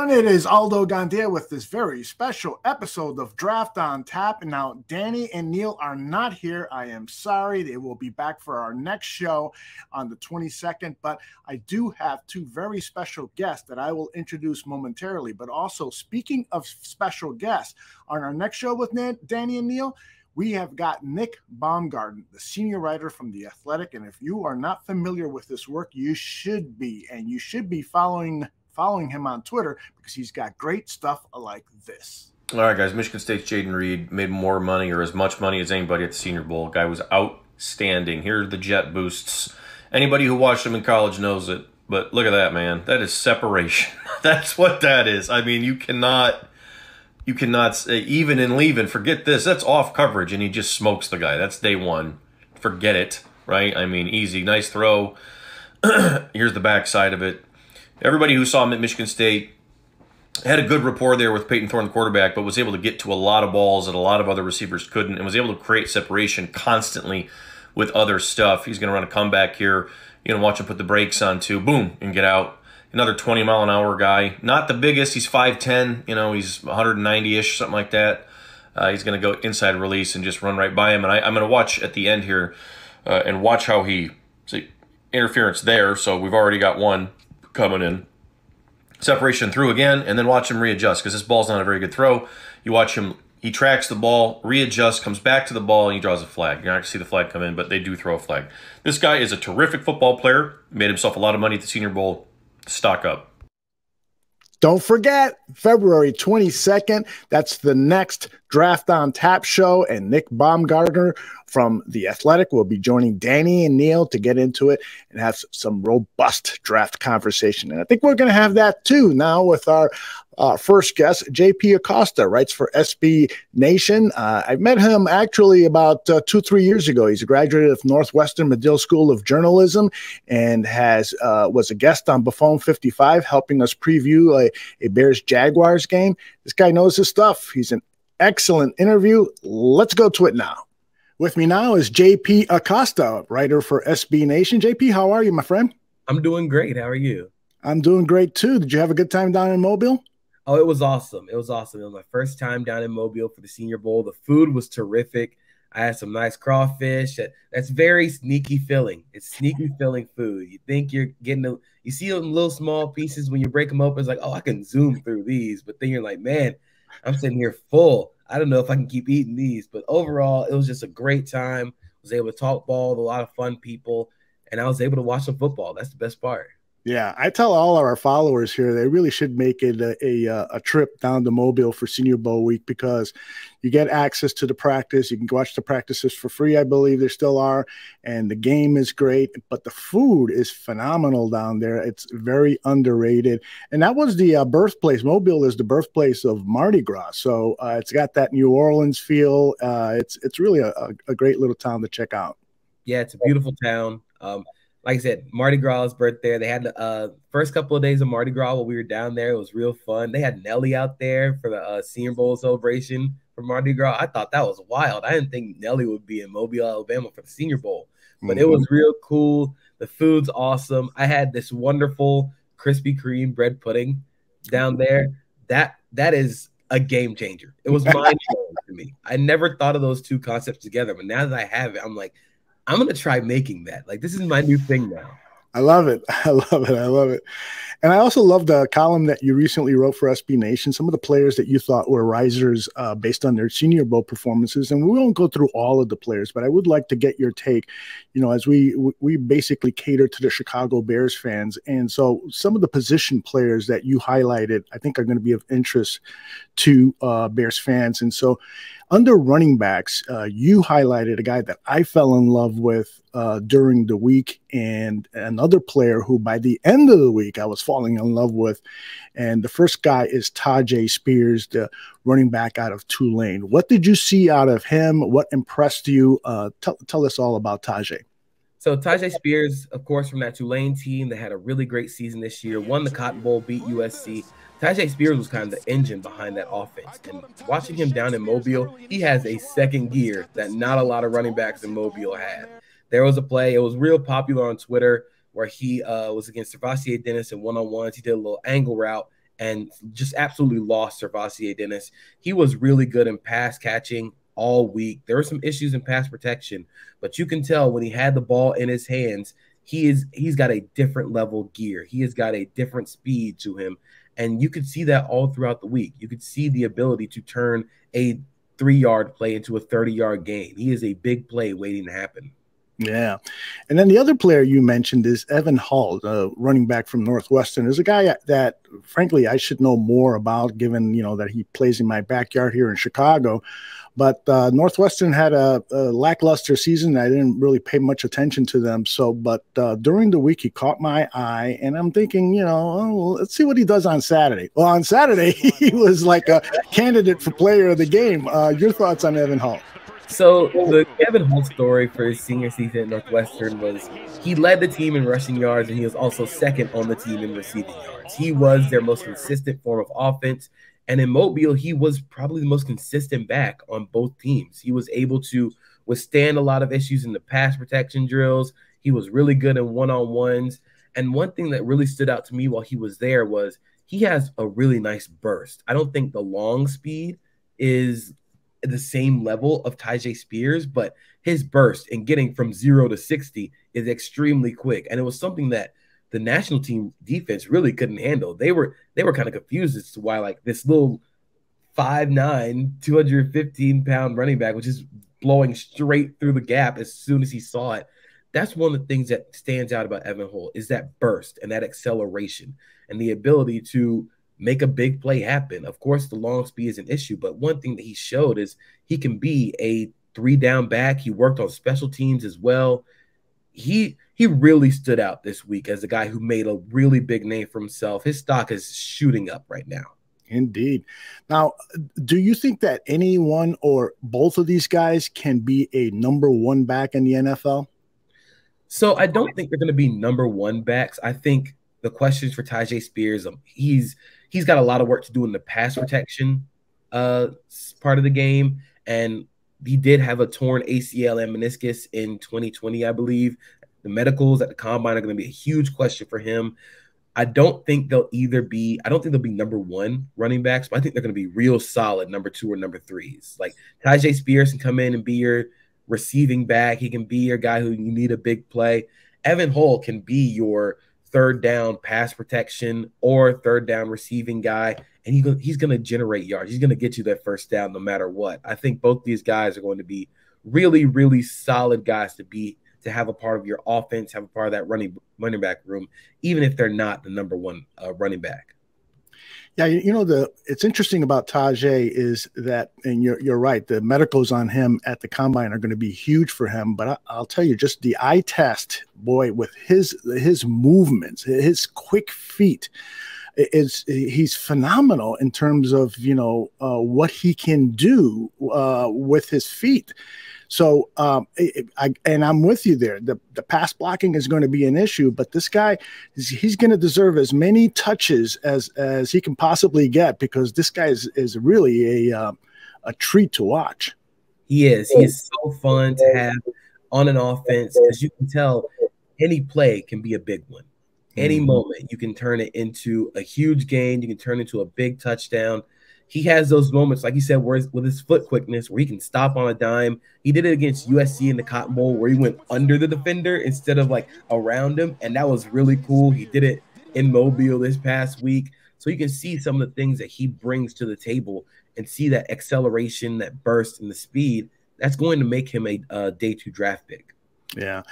It is Aldo Gandia with this very special episode of Draft on Tap. And now Danny and Neil are not here. I am sorry. They will be back for our next show on the 22nd. But I do have two very special guests that I will introduce momentarily. But also, speaking of special guests, on our next show with Danny and Neil, we have got Nick Baumgarten, the senior writer from The Athletic. And if you are not familiar with this work, you should be. And you should be following him on Twitter because he's got great stuff like this. All right, guys. Michigan State's Jaden Reed made more money or as much money as anybody at the Senior Bowl. Guy was outstanding. Here are the jet boosts. Anybody who watched him in college knows it. But look at that, man. That is separation. That's what that is. I mean, you cannot say, even in leaving, forget this. That's off coverage, and he just smokes the guy. That's day one. Forget it, right? I mean, easy. Nice throw. Here's the backside of it. Everybody who saw him at Michigan State had a good rapport there with Peyton Thorne, the quarterback, but was able to get to a lot of balls that a lot of other receivers couldn't, and was able to create separation constantly with other stuff. He's going to run a comeback here. You're going to watch him put the brakes on too. Boom, and get out. Another 20-mile-an-hour guy. Not the biggest. He's 5'10". He's 190-ish, something like that. He's going to go inside release and just run right by him. And I'm going to watch at the end here and watch how he – see, interference there, so we've already got one coming in. Separation through again, and then watch him readjust because this ball's not a very good throw. You watch him, he tracks the ball, readjusts, comes back to the ball, and he draws a flag. You're not going to see the flag come in, but they do throw a flag. This guy is a terrific football player, made himself a lot of money at the Senior Bowl. Stock up. Don't forget, February 22nd, that's the next Draft on Tap show, and Nick Baumgartner from The Athletic will be joining Danny and Neil to get into it and have some robust draft conversation. And I think we're going to have that too now with our first guest, JP Acosta, writes for SB Nation. I met him actually about 2-3 years ago. He's a graduate of Northwestern Medill School of Journalism and was a guest on Buffon 55, helping us preview a Bears-Jaguars game. This guy knows his stuff. He's an excellent interview. Let's go to it now. With me now is JP Acosta, writer for SB Nation. JP, how are you, my friend? I'm doing great. How are you? I'm doing great, too. Did you have a good time down in Mobile? Oh, it was awesome. It was awesome. It was my first time down in Mobile for the Senior Bowl. The food was terrific. I had some nice crawfish. That's very sneaky filling. It's sneaky filling food. You think you're getting you see them little small pieces when you break them open. It's like, oh, I can zoom through these. But then you're like, man, I'm sitting here full. I don't know if I can keep eating these. But overall, it was just a great time. I was able to talk ball with a lot of fun people, and I was able to watch some football. That's the best part. Yeah, I tell all of our followers here they really should make it a trip down to Mobile for Senior Bowl week because you get access to the practice. You can watch the practices for free, I believe there still are, and the game is great. But the food is phenomenal down there. It's very underrated, and that was the birthplace. Mobile is the birthplace of Mardi Gras, so it's got that New Orleans feel. It's really a great little town to check out. Yeah, it's a beautiful town. Like I said, Mardi Gras' birthday. They had the first couple of days of Mardi Gras while we were down there. It was real fun. They had Nelly out there for the Senior Bowl celebration for Mardi Gras. I thought that was wild. I didn't think Nelly would be in Mobile, Alabama for the Senior Bowl. But it was real cool. The food's awesome. I had this wonderful Krispy Kreme bread pudding down there. That is a game changer. It was mind-blowing to me. I never thought of those two concepts together. But now that I have it, I'm like, I'm going to try making that. Like, this is my new thing now. I love it. I love it. I love it. And I also love the column that you recently wrote for SB Nation, some of the players that you thought were risers based on their Senior Bowl performances. And we won't go through all of the players, but I would like to get your take, as we basically cater to the Chicago Bears fans. And so some of the position players that you highlighted, I think are going to be of interest to Bears fans. And so under running backs, you highlighted a guy that I fell in love with during the week, and another player who by the end of the week I was falling in love with. And the first guy is Tyjae Spears, the running back out of Tulane. What did you see out of him? What impressed you? Tell us all about Tyjae. So Tyjae Spears, of course, from that Tulane team that had a really great season this year, won the Cotton Bowl, beat USC. Tyjae Spears was kind of the engine behind that offense. And watching him down in Mobile, he has a second gear that not a lot of running backs in Mobile had. There was a play, it was real popular on Twitter, where he was against Servassier Dennis in one-on-ones. He did a little angle route and just absolutely lost Servassier Dennis. He was really good in pass catching all week. There were some issues in pass protection, but you can tell when he had the ball in his hands, he's got a different level gear. He has got a different speed to him. And you could see that all throughout the week. You could see the ability to turn a 3-yard play into a 30-yard gain. He is a big play waiting to happen. Yeah. And then the other player you mentioned is Evan Hull, the running back from Northwestern. Is a guy that, frankly, I should know more about, given, that he plays in my backyard here in Chicago. But Northwestern had a lackluster season. I didn't really pay much attention to them. But during the week, he caught my eye, and I'm thinking, let's see what he does on Saturday. Well, on Saturday, he was like a candidate for player of the game. Your thoughts on Evan Hull? So the Evan Hull story for his senior season at Northwestern was he led the team in rushing yards, and he was also second on the team in receiving yards. He was their most consistent form of offense. And in Mobile, he was probably the most consistent back on both teams. He was able to withstand a lot of issues in the pass protection drills. He was really good in one-on-ones. And one thing that really stood out to me while he was there was he has a really nice burst. I don't think the long speed is the same level of Tyjae Spears, but his burst in getting from 0 to 60 is extremely quick. And it was something that the national team defense really couldn't handle. They were kind of confused as to why like this little 5'9", 215-pound running back was just blowing straight through the gap as soon as he saw it. That's one of the things that stands out about Evan Hull is that burst and that acceleration and the ability to make a big play happen. Of course, the long speed is an issue, but one thing that he showed is he can be a 3-down back. He worked on special teams as well. He really stood out this week as a guy who made a really big name for himself. His stock is shooting up right now. Indeed. Now, do you think that any one or both of these guys can be a number one back in the NFL? So I don't think they're going to be number one backs. I think the questions for Tyjae Spears, he's got a lot of work to do in the pass protection part of the game. And he did have a torn ACL and meniscus in 2020, I believe. The medicals at the combine are going to be a huge question for him. I don't think they'll be number one running backs, but I think they're going to be real solid number 2 or number 3s. Like Tyjae Spears can come in and be your receiving back. He can be your guy who you need a big play. Evan Hull can be your 3rd down pass protection or 3rd down receiving guy, and he's going to generate yards. He's going to get you that 1st down no matter what. I think both these guys are going to be really, really solid guys to have a part of your offense, have a part of that running back room, even if they're not the number one running back. Yeah, it's interesting about Tyjae is that, and you're right, the medicals on him at the combine are going to be huge for him. But I'll tell you, just the eye test, boy, with his movements, his quick feet, he's phenomenal in terms of what he can do with his feet. So, and I'm with you there. The pass blocking is going to be an issue, but this guy, he's going to deserve as many touches as he can possibly get, because this guy is really a treat to watch. He is. He is so fun to have on an offense, because you can tell any play can be a big one. Any moment you can turn it into a huge gain. You can turn it into a big touchdown. he has those moments, like you said, where with his foot quickness, where he can stop on a dime. He did it against USC in the Cotton Bowl, where he went under the defender instead of like around him, and that was really cool. He did it in Mobile this past week, so you can see some of the things that he brings to the table and see that acceleration, that burst, and the speed. That's going to make him a day 2 draft pick. Yeah.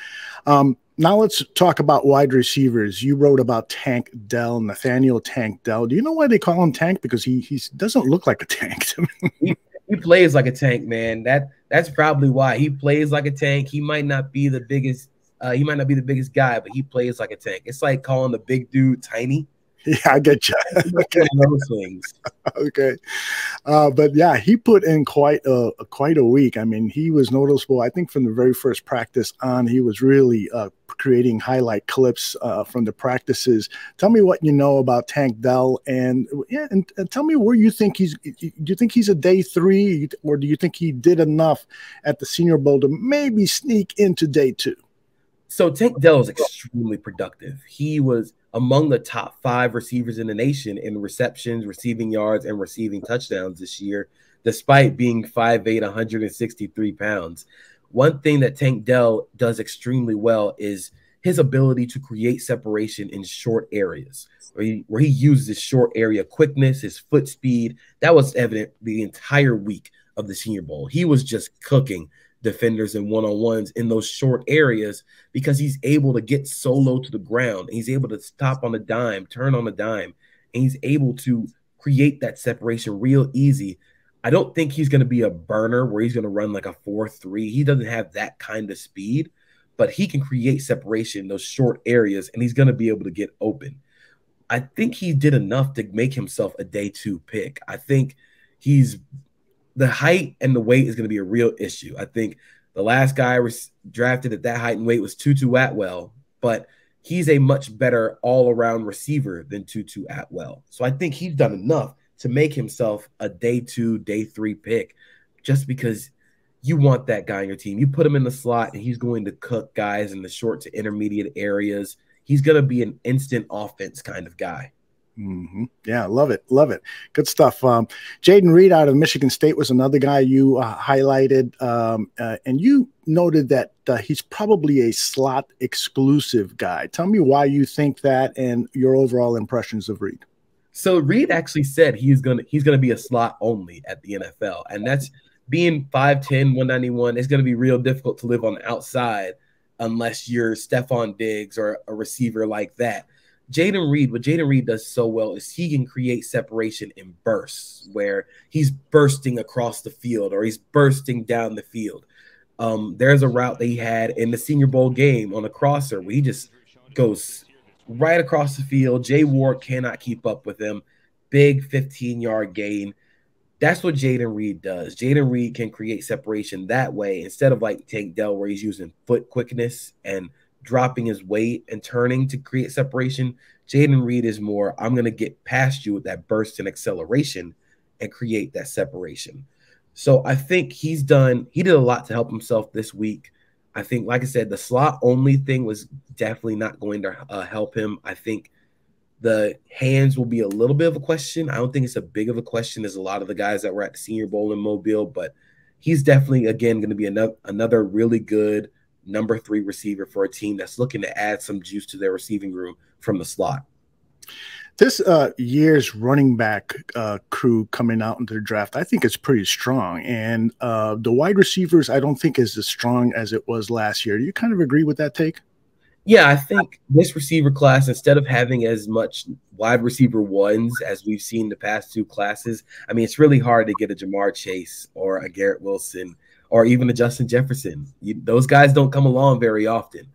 Now let's talk about wide receivers. You wrote about Tank Dell, Nathaniel Tank Dell. Do you know why they call him Tank? Because he doesn't look like a tank to me. He plays like a tank, man. That's probably why he plays like a tank. He might not be the biggest. He might not be the biggest guy, but he plays like a tank. It's like calling the big dude tiny. Yeah, I get you. Okay. Those things. Okay. But yeah, he put in quite a week. I mean, he was noticeable. I think from the very first practice on, he was really creating highlight clips from the practices. Tell me what you know about Tank Dell, and tell me where you think he's. Do you think he's a day 3, or do you think he did enough at the Senior Bowl to maybe sneak into day 2? So Tank Dell is extremely productive. He was among the top 5 receivers in the nation in receptions, receiving yards, and receiving touchdowns this year, despite being 5'8", 163 pounds. One thing that Tank Dell does extremely well is his ability to create separation in short areas, where he uses his short area quickness, his foot speed. That was evident the entire week of the Senior Bowl. He was just cooking defenders and one-on-ones in those short areas because he's able to get so low to the ground. He's able to stop on a dime, turn on a dime, and he's able to create that separation real easy. I don't think he's going to be a burner where he's going to run like a 4.3. He doesn't have that kind of speed, but he can create separation in those short areas, and he's going to be able to get open. I think he did enough to make himself a day 2 pick. I think the height and the weight is going to be a real issue. I think the last guy was drafted at that height and weight was Tutu Atwell, but he's a much better all-around receiver than Tutu Atwell. So I think he's done enough to make himself a day 2, day 3 pick, just because you want that guy on your team. You put him in the slot, and he's going to cook guys in the short to intermediate areas. He's going to be an instant offense kind of guy. Mm-hmm. Yeah, love it. Good stuff. Jaden Reed out of Michigan State was another guy you highlighted, and you noted that he's probably a slot exclusive guy. Tell me why you think that and your overall impressions of Reed. So Reed actually said he's gonna be a slot only at the NFL, and that's being 5'10", 191. It's gonna be real difficult to live on the outside unless you're Stephon Diggs or a receiver like that. What Jaden Reed does so well is he can create separation in bursts where he's bursting across the field or he's bursting down the field. There's a route that he had in the Senior Bowl game on a crosser where he just goes right across the field. Jay Ward cannot keep up with him. Big 15-yard gain. That's what Jaden Reed does. Jaden Reed can create separation that way instead of like Tank Dell where he's using foot quickness and dropping his weight and turning to create separation. Jaden Reed is more, I'm going to get past you with that burst and acceleration and create that separation. So I think he did a lot to help himself this week. I think, like I said, the slot only thing was definitely not going to help him. I think the hands will be a little bit of a question. I don't think it's a big of a question as a lot of the guys that were at the Senior Bowl in Mobile, but he's definitely, again, going to be another really good number 3 receiver for a team that's looking to add some juice to their receiving room from the slot. This year's running back crew coming out into the draft, I think it's pretty strong. And the wide receivers, I don't think is as strong as it was last year. Do you kind of agree with that take? Yeah, I think this receiver class, instead of having as much wide receiver ones as we've seen the past 2 classes, I mean, it's really hard to get a Jamar Chase or a Garrett Wilson or even a Justin Jefferson. Those guys don't come along very often.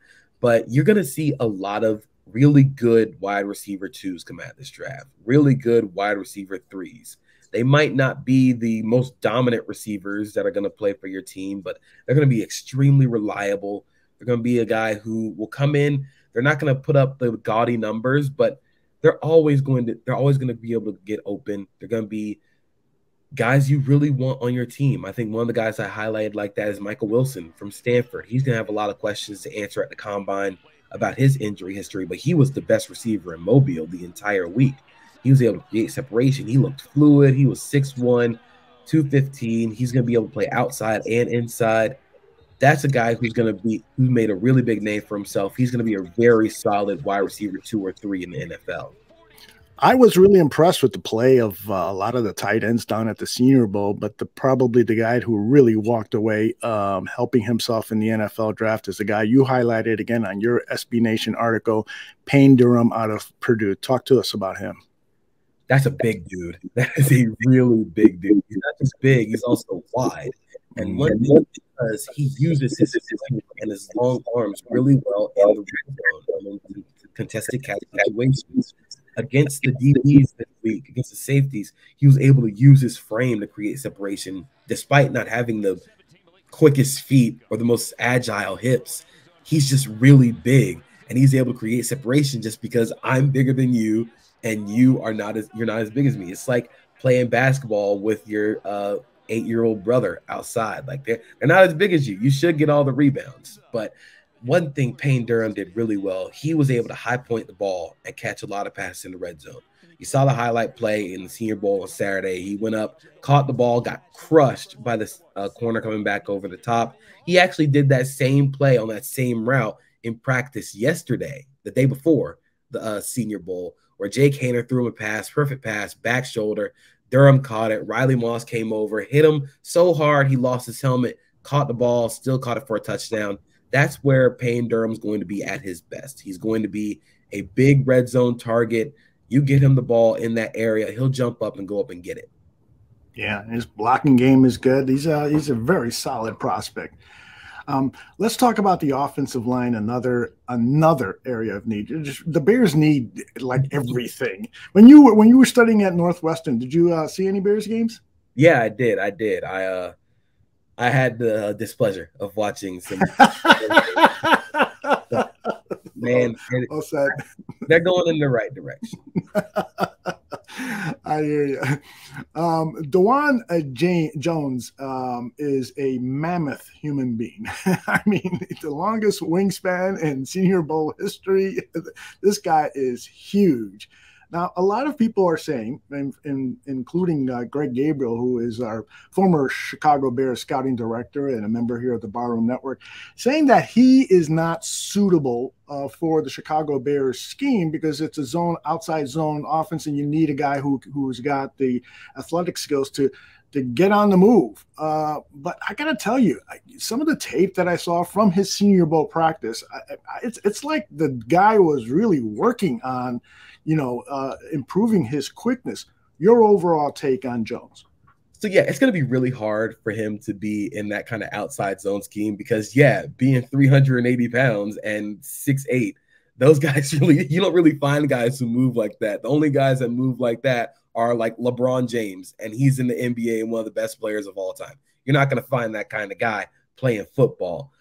But you're going to see a lot of really good wide receiver 2s come out of this draft, really good wide receiver 3s. They might not be the most dominant receivers that are going to play for your team, but they're going to be extremely reliable. They're going to be a guy who will come in. They're not going to put up the gaudy numbers, but they're always going to be able to get open. They're going to be guys you really want on your team. I think one of the guys I highlighted like that is Michael Wilson from Stanford. He's going to have a lot of questions to answer at the combine about his injury history, but he was the best receiver in Mobile the entire week. He was able to create separation. He looked fluid. He was 6'1", 215. He's going to be able to play outside and inside. That's a guy who made a really big name for himself. He's going to be a very solid wide receiver 2 or 3 in the NFL. I was really impressed with the play of a lot of the tight ends down at the Senior Bowl, but probably the guy who really walked away helping himself in the NFL draft is the guy you highlighted again on your SB Nation article, Payne Durham out of Purdue. Talk to us about him. That's a big dude. That is a really big dude. He's not just big, he's also wide. And one thing because he uses his strength and his long arms really well in the red zone in contested catch situations. Against the DBs this week, against the safeties, he was able to use his frame to create separation despite not having the quickest feet or the most agile hips. He's just really big, and he's able to create separation just because I'm bigger than you and you're not as big as me. It's like playing basketball with your 8-year-old brother outside. Like they're not as big as you. You should get all the rebounds. But one thing Payne Durham did really well, he was able to high point the ball and catch a lot of passes in the red zone. You saw the highlight play in the Senior Bowl on Saturday. He went up, caught the ball, got crushed by the corner coming back over the top. He actually did that same play on that same route in practice yesterday, the day before the Senior Bowl, where Jake Haener threw him a pass, perfect pass, back shoulder. Durham caught it. Riley Moss came over, hit him so hard he lost his helmet, caught the ball, still caught it for a touchdown. That's where Payne Durham's going to be at his best. He's going to be a big red zone target. You get him the ball in that area, he'll jump up and go up and get it. Yeah, his blocking game is good. He's a very solid prospect. Let's talk about the offensive line, another area of need. The Bears need like everything. When you were studying at Northwestern, did you see any Bears games? Yeah, I did. I had the displeasure of watching some. Man, they're going in the right direction. I hear you. Dewan Jones is a mammoth human being. I mean, the longest wingspan in Senior Bowl history. This guy is huge. Now, a lot of people are saying, including Greg Gabriel, who is our former Chicago Bears scouting director and a member here at the Barroom Network, saying that he is not suitable for the Chicago Bears scheme because it's a outside zone offense, and you need a guy who's got the athletic skills to get on the move. But I got to tell you, some of the tape that I saw from his Senior Bowl practice, it's like the guy was really working on improving his quickness. Your overall take on Jones? So, yeah, it's going to be really hard for him to be in that kind of outside zone scheme because, yeah, being 380 pounds and 6'8", those guys you don't really find guys who move like that. The only guys that move like that are like LeBron James, and he's in the NBA and one of the best players of all time. You're not going to find that kind of guy playing football.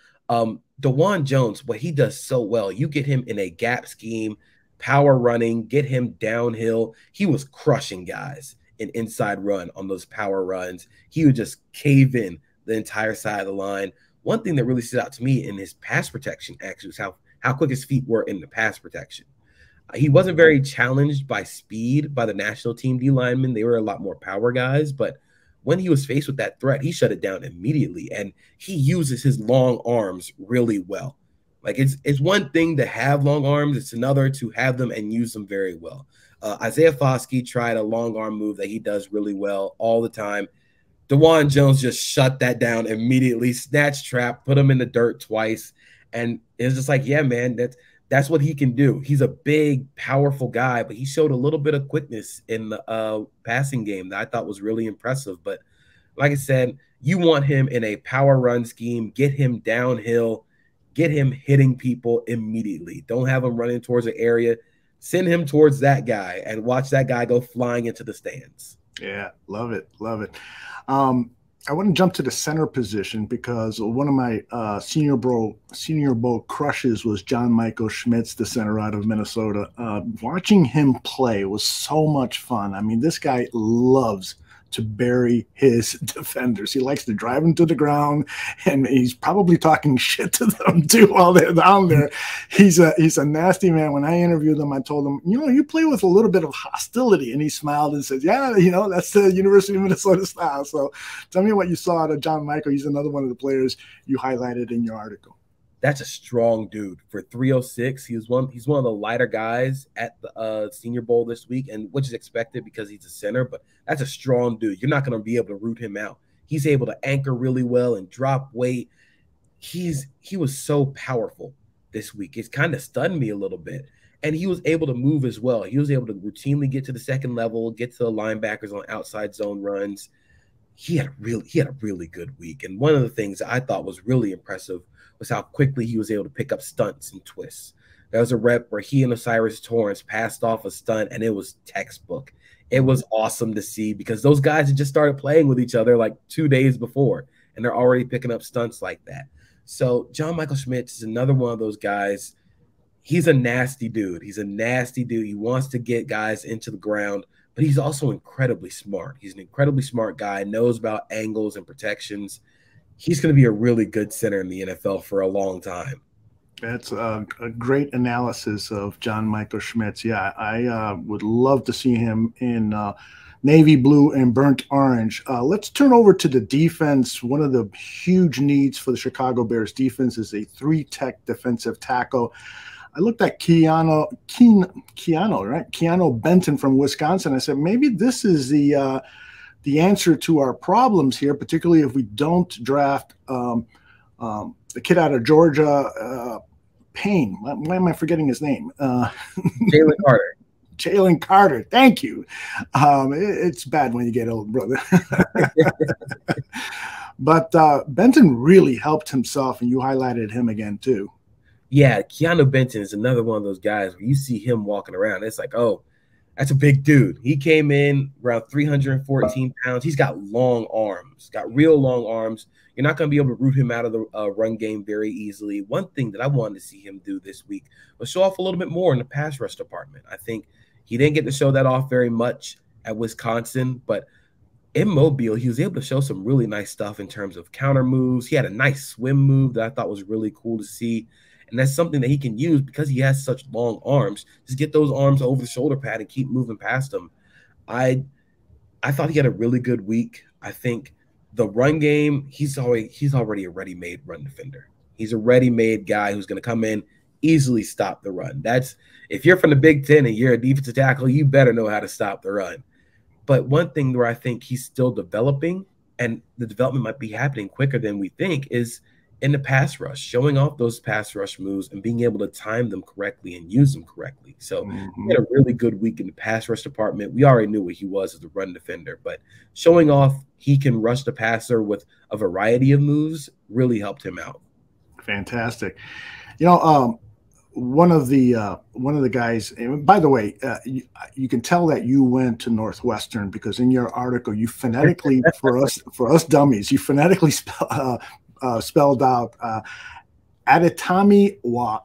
Dewan Jones, what he does so well, you get him in a gap scheme, power running, get him downhill. He was crushing guys in inside run on those power runs. He would just cave in the entire side of the line. One thing that really stood out to me in his pass protection actually was how quick his feet were in the pass protection. He wasn't very challenged by speed by the national team D linemen. They were a lot more power guys, but when he was faced with that threat, he shut it down immediately, and he uses his long arms really well. Like it's one thing to have long arms, it's another to have them and use them very well. Isaiah Foskey tried a long arm move that he does really well all the time. Dewan Jones just shut that down immediately, snatch trap, put him in the dirt twice, and it's just like, yeah, man, that's what he can do. He's a big, powerful guy, but he showed a little bit of quickness in the passing game that I thought was really impressive. But like I said, you want him in a power run scheme, get him downhill, get him hitting people immediately. Don't have him running towards an area. Send him towards that guy and watch that guy go flying into the stands. Yeah, love it. Love it. I want to jump to the center position because one of my Senior Bowl crushes was John Michael Schmitz, the center out of Minnesota. Watching him play was so much fun. I mean, this guy loves to bury his defenders. He likes to drive them to the ground, and he's probably talking shit to them too while they're down there. He's a nasty man. When I interviewed him, I told him, you play with a little bit of hostility, and he smiled and said, yeah, that's the University of Minnesota style. So tell me what you saw out of John Michael. He's another one of the players you highlighted in your article. That's a strong dude for 306. He's one of the lighter guys at the Senior Bowl this week, and which is expected because he's a center, but that's a strong dude. You're not going to be able to root him out. He's able to anchor really well and drop weight. He was so powerful this week. It's kind of stunned me a little bit. And he was able to move as well. He was able to routinely get to the second level, get to the linebackers on outside zone runs. He had a really good week. And one of the things that I thought was really impressive was how quickly he was able to pick up stunts and twists. There was a rep where he and Osiris Torrance passed off a stunt, and it was textbook. It was awesome to see because those guys had just started playing with each other like 2 days before, and they're already picking up stunts like that. So John Michael Schmitz is another one of those guys. He's a nasty dude. He's a nasty dude. He wants to get guys into the ground, but he's also incredibly smart. He's an incredibly smart guy, knows about angles and protections. He's going to be a really good center in the NFL for a long time. That's a great analysis of John Michael Schmitz. Yeah, I would love to see him in navy blue and burnt orange. Let's turn over to the defense. One of the huge needs for the Chicago Bears defense is a 3-tech defensive tackle. I looked at Keanu Benton from Wisconsin. I said, maybe this is the answer to our problems here, particularly if we don't draft the kid out of Georgia, Payne. Why am I forgetting his name? Jalen Carter. Jalen Carter. Thank you. It's bad when you get old, brother. But Benton really helped himself, and you highlighted him again too. Yeah, Keanu Benton is another one of those guys where you see him walking around. It's like, oh, that's a big dude. He came in around 314 pounds. He's got long arms, got real long arms. You're not going to be able to root him out of the run game very easily. One thing that I wanted to see him do this week was show off a little bit more in the pass rush department. I think he didn't get to show that off very much at Wisconsin, but in Mobile, he was able to show some really nice stuff in terms of counter moves. He had a nice swim move that I thought was really cool to see. And that's something that he can use because he has such long arms. Just get those arms over the shoulder pad and keep moving past them. I thought he had a really good week. I think the run game, he's already a ready-made run defender. He's a ready-made guy who's going to come in, easily stop the run. That's if you're from the Big Ten and you're a defensive tackle, you better know how to stop the run. But one thing where I think he's still developing, and the development might be happening quicker than we think, is in the pass rush, showing off those pass rush moves and being able to time them correctly and use them correctly. So he had a really good week in the pass rush department. We already knew what he was as a run defender, but showing off he can rush the passer with a variety of moves really helped him out. Fantastic. One of the guys, and by the way, you can tell that you went to Northwestern because in your article you phonetically for us dummies, you phonetically spelled out Adetomiwa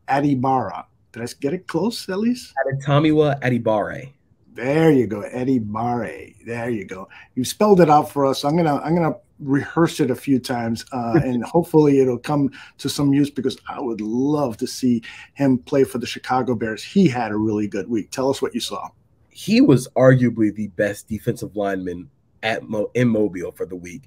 Adibara. Did I get it close at least? Adetomiwa Adibare. There you go, Adibare. There you go. You spelled it out for us. I'm gonna rehearse it a few times, and hopefully it'll come to some use because I would love to see him play for the Chicago Bears. He had a really good week. Tell us what you saw. He was arguably the best defensive lineman in Mobile for the week.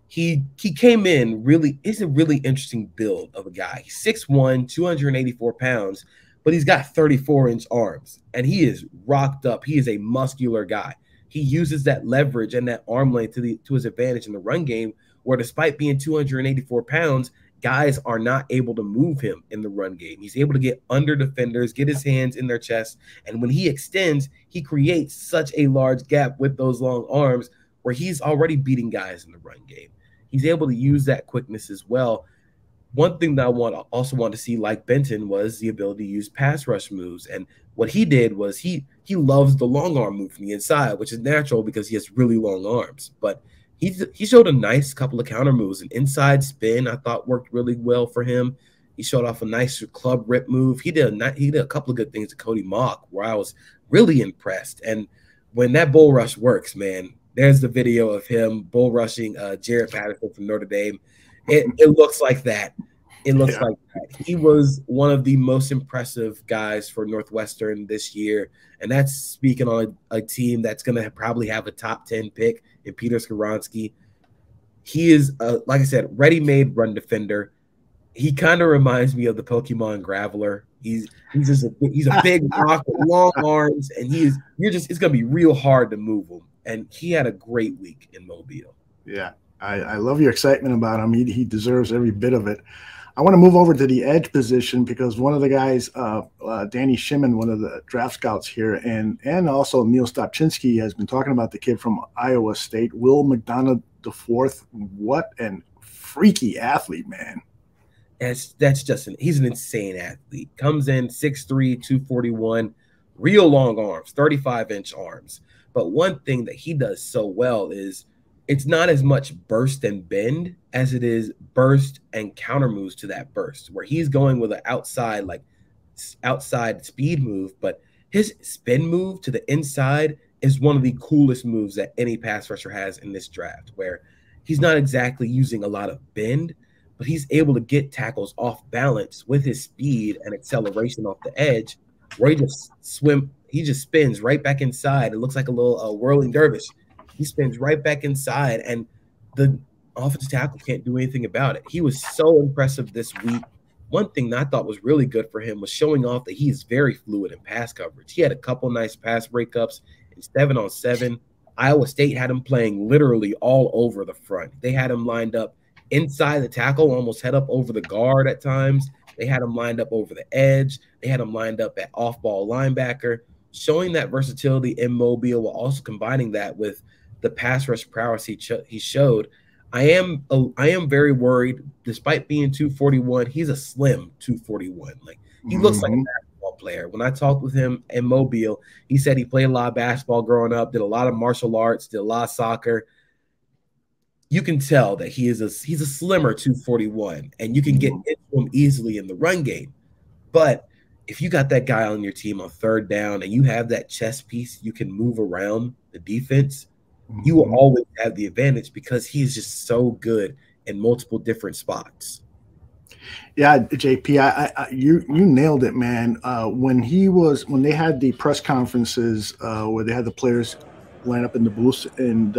He came in is a really interesting build of a guy. He's 6'1", 284 pounds, but he's got 34-inch arms, and he is rocked up. He is a muscular guy. He uses that leverage and that arm length to his advantage in the run game, where despite being 284 pounds, guys are not able to move him in the run game. He's able to get under defenders, get his hands in their chest, and when he extends, he creates such a large gap with those long arms where he's already beating guys in the run game. He's able to use that quickness as well. One thing that I also want to see, like Benton, was the ability to use pass rush moves. And what he did was he loves the long arm move from the inside, which is natural because he has really long arms. But he showed a nice couple of counter moves. An inside spin I thought worked really well for him. He showed off a nice club rip move. He did a couple of good things to Cody Mock where I was really impressed. And when that bull rush works, man, there's the video of him bull rushing Jared Patterson from Notre Dame. It looks like that. It looks like that. He was one of the most impressive guys for Northwestern this year, and that's speaking on a team that's going to probably have a top 10 pick in Peter Skoronski. He is, like I said, ready-made run defender. He kind of reminds me of the Pokemon Graveler. He's a big rock with long arms, and it's gonna be real hard to move him. And he had a great week in Mobile. Yeah, I love your excitement about him. He deserves every bit of it. I want to move over to the edge position because one of the guys, Danny Shimon, one of the draft scouts here, and also Neil Stopchinski has been talking about the kid from Iowa State, Will McDonough IV. What an freaky athlete, man. He's an insane athlete. Comes in 6'3", 241, real long arms, 35-inch arms. But one thing that he does so well is it's not as much burst and bend as it is burst and counter moves to that burst, where he's going with an outside speed move, but his spin move to the inside is one of the coolest moves that any pass rusher has in this draft, where he's not exactly using a lot of bend, but he's able to get tackles off balance with his speed and acceleration off the edge, where he just spins right back inside. It looks like a little whirling dervish. He spins right back inside, and the offensive tackle can't do anything about it. He was so impressive this week. One thing that I thought was really good for him was showing off that he's very fluid in pass coverage. He had a couple nice pass breakups in 7-on-7. Iowa State had him playing literally all over the front. They had him lined up inside the tackle, almost head up over the guard at times. They had him lined up over the edge. They had him lined up at off-ball linebacker, showing that versatility in Mobile while also combining that with the pass rush prowess he showed. I am very worried. Despite being 241, he's a slim 241. Like, he looks like a basketball player. When I talked with him in Mobile, he said he played a lot of basketball growing up, did a lot of martial arts, did a lot of soccer. You can tell that he's a slimmer 241, and you can get into him easily in the run game. But if you got that guy on your team on third down and you have that chess piece, you can move around the defense, you will always have the advantage because he is just so good in multiple different spots. Yeah, JP, you nailed it, man. When they had the press conferences where they had the players line up in the booth, and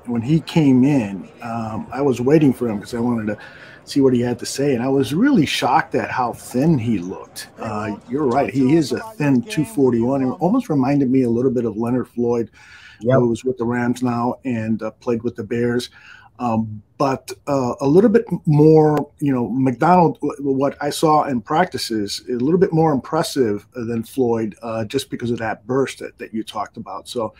when he came in, I was waiting for him because I wanted to see what he had to say, and I was really shocked at how thin he looked. You're right, he is a thin 241. It almost reminded me a little bit of Leonard Floyd, who was with the Rams now and played with the Bears. But a little bit more, McDonald, what I saw in practices, a little bit more impressive than Floyd, just because of that burst that you talked about. So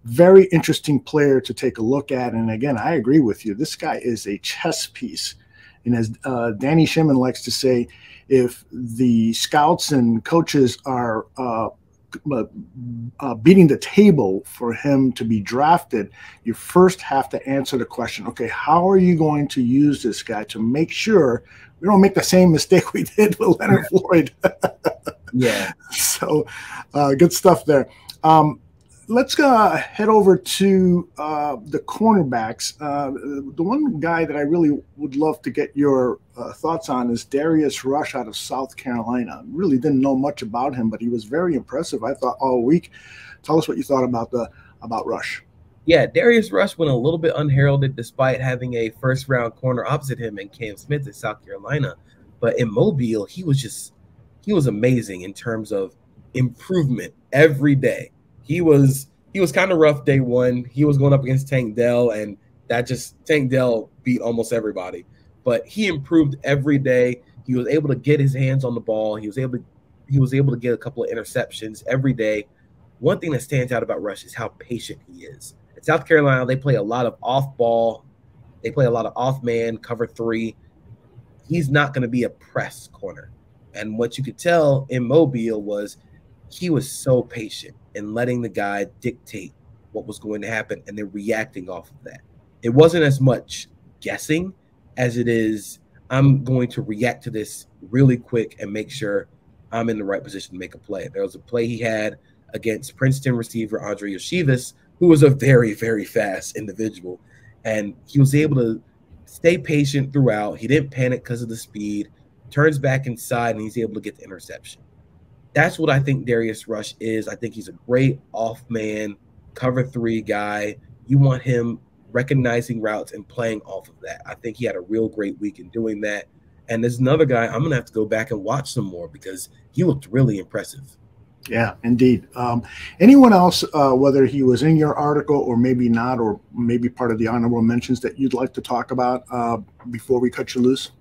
very interesting player to take a look at. And again, I agree with you. This guy is a chess piece. And as Danny Shimon likes to say, if the scouts and coaches are beating the table for him to be drafted, you first have to answer the question, okay, how are you going to use this guy to make sure we don't make the same mistake we did with Leonard Floyd? Yeah. So good stuff there. Let's head over to the cornerbacks. The one guy that I really would love to get your thoughts on is Darius Rush out of South Carolina. Really didn't know much about him, but he was very impressive, I thought, all week. Tell us what you thought about Rush. Yeah, Darius Rush went a little bit unheralded despite having a first-round corner opposite him in Cam Smith in South Carolina. But in Mobile, he was amazing in terms of improvement every day. He was kind of rough day one. He was going up against Tank Dell, and Tank Dell beat almost everybody. But he improved every day. He was able to get his hands on the ball. He was able to get a couple of interceptions every day. One thing that stands out about Rush is how patient he is. At South Carolina, they play a lot of off ball. They play a lot of off man, cover three. He's not going to be a press corner. And what you could tell in Mobile was he was so patient in letting the guy dictate what was going to happen and then reacting off of that. It wasn't as much guessing as it is, I'm going to react to this really quick and make sure I'm in the right position to make a play. There was a play he had against Princeton receiver Andre Yoshivas, who was a very, very fast individual. And he was able to stay patient throughout. He didn't panic because of the speed, turns back inside, and he's able to get the interception. That's what I think Darius Rush is. I think he's a great off man, cover three guy. You want him recognizing routes and playing off of that. I think he had a real great week in doing that. And there's another guy I'm going to have to go back and watch some more because he looked really impressive. Yeah, indeed. Anyone else, whether he was in your article or maybe not, or maybe part of the honorable mentions that you'd like to talk about before we cut you loose?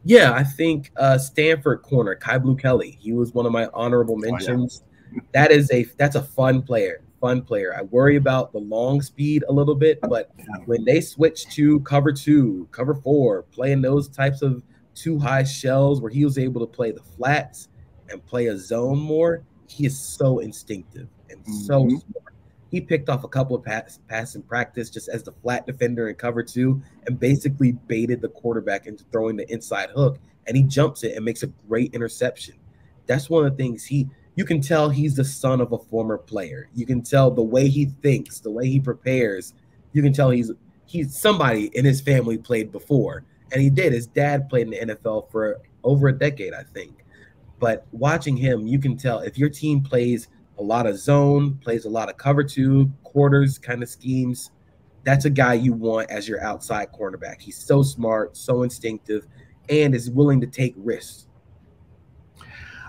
Yeah, I think Stanford corner, Kai Blue Kelly. He was one of my honorable mentions. Oh, yeah. That's a fun player. I worry about the long speed a little bit, but when they switch to cover 2, cover 4, playing those types of too high shells where he was able to play the flats and play a zone more, he is so instinctive and so smart. He picked off a couple of passes in practice just as the flat defender in cover 2 and basically baited the quarterback into throwing the inside hook, and he jumps it and makes a great interception. That's one of the things you can tell he's the son of a former player. You can tell the way he thinks, the way he prepares. You can tell he's somebody in his family played before, and he did. His dad played in the NFL for over a decade, I think. But watching him, you can tell if your team plays a lot of zone, plays a lot of cover 2, quarters kind of schemes, that's a guy you want as your outside cornerback. He's so smart, so instinctive, and is willing to take risks.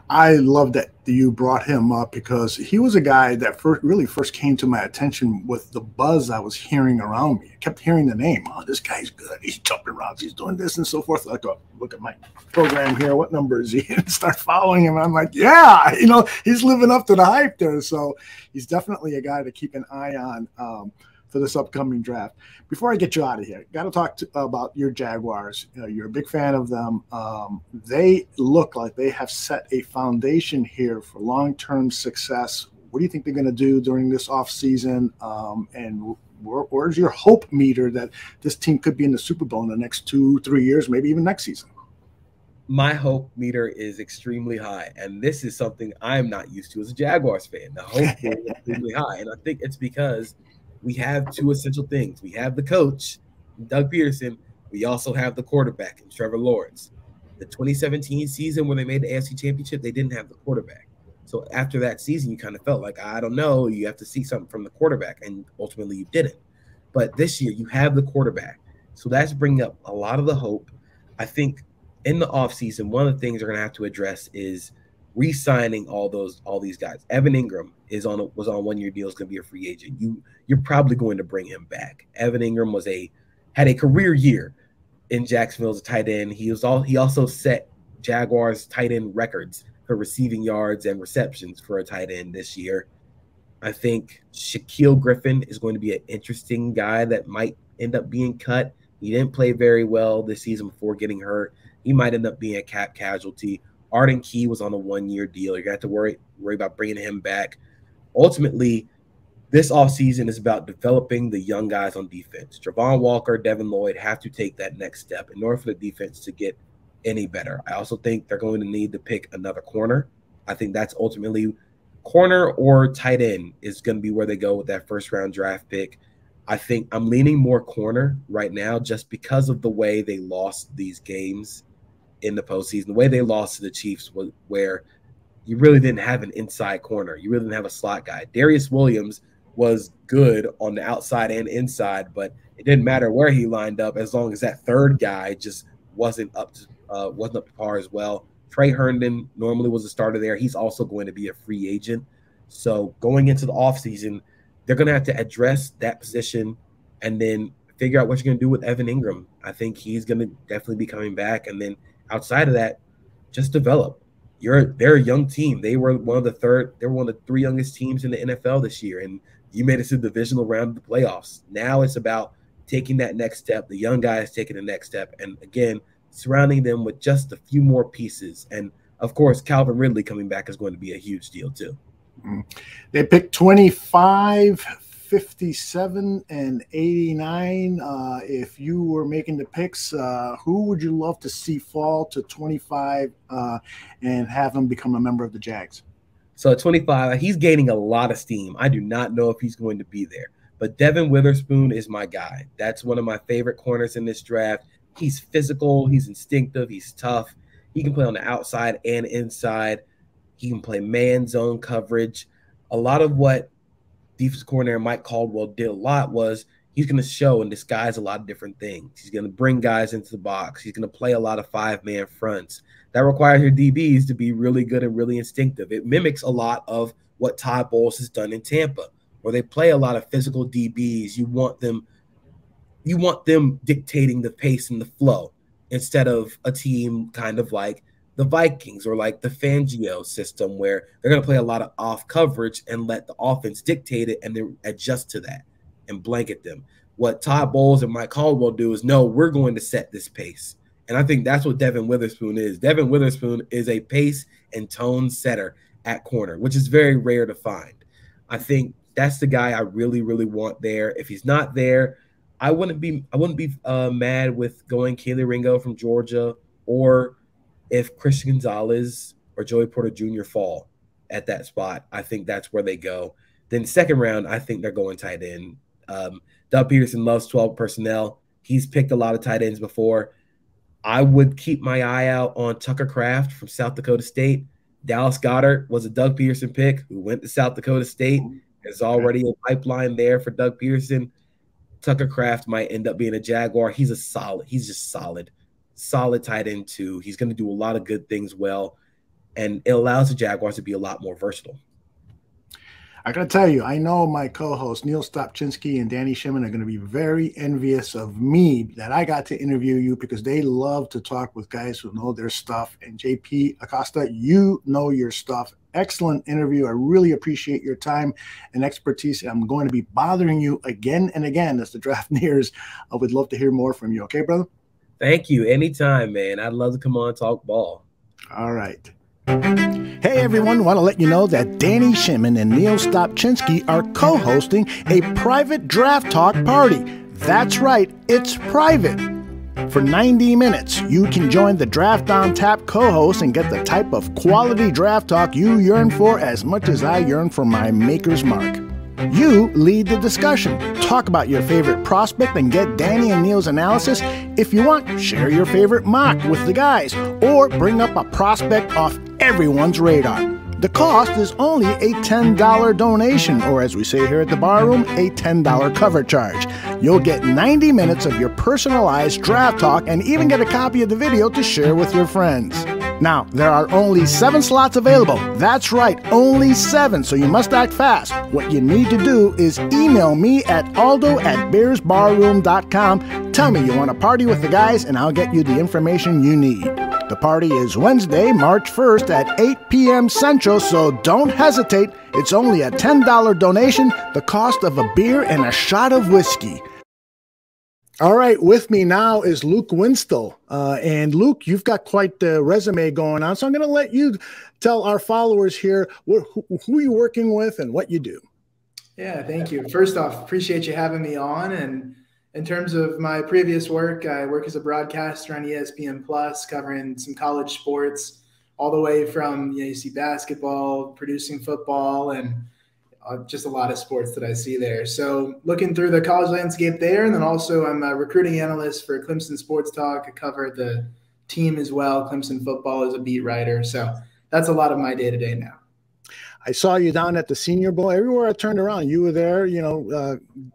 I love that you brought him up because he was a guy that first came to my attention with the buzz I was hearing around me. I kept hearing the name. Oh, this guy's good. He's jumping around. He's doing this and so forth. I go, look at my program here. What number is he? And start following him. I'm like, yeah, he's living up to the hype there. So he's definitely a guy to keep an eye on for this upcoming draft. Before I get you out of here, got to talk about your Jaguars. You're a big fan of them. They look like they have set a foundation here for long-term success. What do you think they're going to do during this offseason? And where's your hope meter that this team could be in the Super Bowl in the next 2-3 years, maybe even next season? My hope meter is extremely high, and this is something I'm not used to as a Jaguars fan. The hope is extremely high, and I think it's because we have two essential things. We have the coach, Doug Peterson. We also have the quarterback, Trevor Lawrence. The 2017 season when they made the AFC Championship, they didn't have the quarterback. So after that season, you kind of felt like, I don't know, you have to see something from the quarterback, and ultimately you didn't. But this year, you have the quarterback. So that's bringing up a lot of the hope. I think in the offseason, one of the things they're going to have to address is re-signing all these guys. Evan Ingram was on 1-year deal, is going to be a free agent. You're probably going to bring him back. Evan Ingram had a career year in Jacksonville as a tight end. He also set Jaguars tight end records for receiving yards and receptions for a tight end this year. I think Shaquille Griffin is going to be an interesting guy that might end up being cut. He didn't play very well this season before getting hurt. He might end up being a cap casualty. Arden Key was on a 1-year deal. You're going to have to worry about bringing him back. Ultimately, this offseason is about developing the young guys on defense. Travon Walker, Devin Lloyd have to take that next step in order for the defense to get any better. I also think they're going to need to pick another corner. I think that's ultimately corner or tight end is going to be where they go with that first-round draft pick. I think I'm leaning more corner right now just because of the way they lost these games in the postseason. The way they lost to the Chiefs was where you really didn't have an inside corner. You really didn't have a slot guy. Darius Williams was good on the outside and inside, but it didn't matter where he lined up as long as that third guy just wasn't up to par as well. Trey Herndon normally was a starter there. He's also going to be a free agent. So going into the offseason, they're going to have to address that position and then figure out what you're going to do with Evan Ingram. I think he's going to definitely be coming back. And then outside of that, just develop. They're a young team. They were one of the 3 youngest teams in the NFL this year, and you made it to the divisional round of the playoffs. Now it's about taking that next step. The young guys taking the next step, and again, surrounding them with just a few more pieces. And of course, Calvin Ridley coming back is going to be a huge deal too. They picked 25, 57, and 89. If you were making the picks, who would you love to see fall to 25 and have them become a member of the Jags? So at 25, he's gaining a lot of steam. I do not know if he's going to be there. But Devin Witherspoon is my guy. That's one of my favorite corners in this draft. He's physical. He's instinctive. He's tough. He can play on the outside and inside. He can play man zone coverage. A lot of what defensive coordinator Mike Caldwell did a lot was he's going to show and disguise a lot of different things. He's going to bring guys into the box. He's going to play a lot of five-man fronts. That requires your DBs to be really good and really instinctive. It mimics a lot of what Todd Bowles has done in Tampa, where they play a lot of physical DBs. You want them dictating the pace and the flow instead of a team kind of like the Vikings or like the Fangio system where they're going to play a lot of off coverage and let the offense dictate it and then adjust to that and blanket them. What Todd Bowles and Mike Caldwell do is, no, we're going to set this pace. And I think that's what Devin Witherspoon is. Devin Witherspoon is a pace and tone setter at corner, which is very rare to find. I think that's the guy I really, really want there. If he's not there, I wouldn't be mad with going Kelee Ringo from Georgia, or if Christian Gonzalez or Joey Porter Jr. fall at that spot. I think that's where they go. Then second round, I think they're going tight end. Doug Peterson loves 12 personnel. He's picked a lot of tight ends before. I would keep my eye out on Tucker Kraft from South Dakota State. Dallas Goedert was a Doug Peterson pick who went to South Dakota State. There's already a pipeline there for Doug Peterson. Tucker Kraft might end up being a Jaguar. He's just solid tight end too. He's going to do a lot of good things well, and it allows the Jaguars to be a lot more versatile. I got to tell you, I know my co-hosts Neil Stopchinski and Danny Shimon are going to be very envious of me that I got to interview you, because they love to talk with guys who know their stuff. And JP Acosta, you know your stuff. Excellent interview. I really appreciate your time and expertise. I'm going to be bothering you again and again as the draft nears. I would love to hear more from you. Okay, brother? Thank you. Anytime, man. I'd love to come on and talk ball. All right. Hey everyone, want to let you know that Danny Shimon and Neil Stopchinski are co-hosting a private draft talk party. That's right, it's private. For 90 minutes, you can join the Draft on Tap co-hosts and get the type of quality draft talk you yearn for as much as I yearn for my Maker's Mark. You lead the discussion. Talk about your favorite prospect and get Danny and Neil's analysis. If you want, share your favorite mock with the guys, or bring up a prospect off everyone's radar. The cost is only a $10 donation, or as we say here at the Barroom, a $10 cover charge. You'll get 90 minutes of your personalized draft talk and even get a copy of the video to share with your friends. Now, there are only 7 slots available. That's right, only 7, so you must act fast. What you need to do is email me at aldo@bearsbarroom.com. Tell me you want to party with the guys, and I'll get you the information you need. The party is Wednesday, March 1st at 8 p.m. Central, so don't hesitate. It's only a $10 donation, the cost of a beer and a shot of whiskey. All right, with me now is Luke Winstel. And Luke, you've got quite the resume going on, so I'm going to let you tell our followers here who you're working with and what you do. Yeah, thank you. First off, appreciate you having me on. And in terms of my previous work, I work as a broadcaster on ESPN Plus, covering some college sports, all the way from you see basketball, producing football, and just a lot of sports that I see there. So looking through the college landscape there, and then also I'm a recruiting analyst for Clemson Sports Talk. I cover the team as well, Clemson football, as a beat writer. So that's a lot of my day-to-day now. I saw you down at the Senior Bowl. Everywhere I turned around, you were there,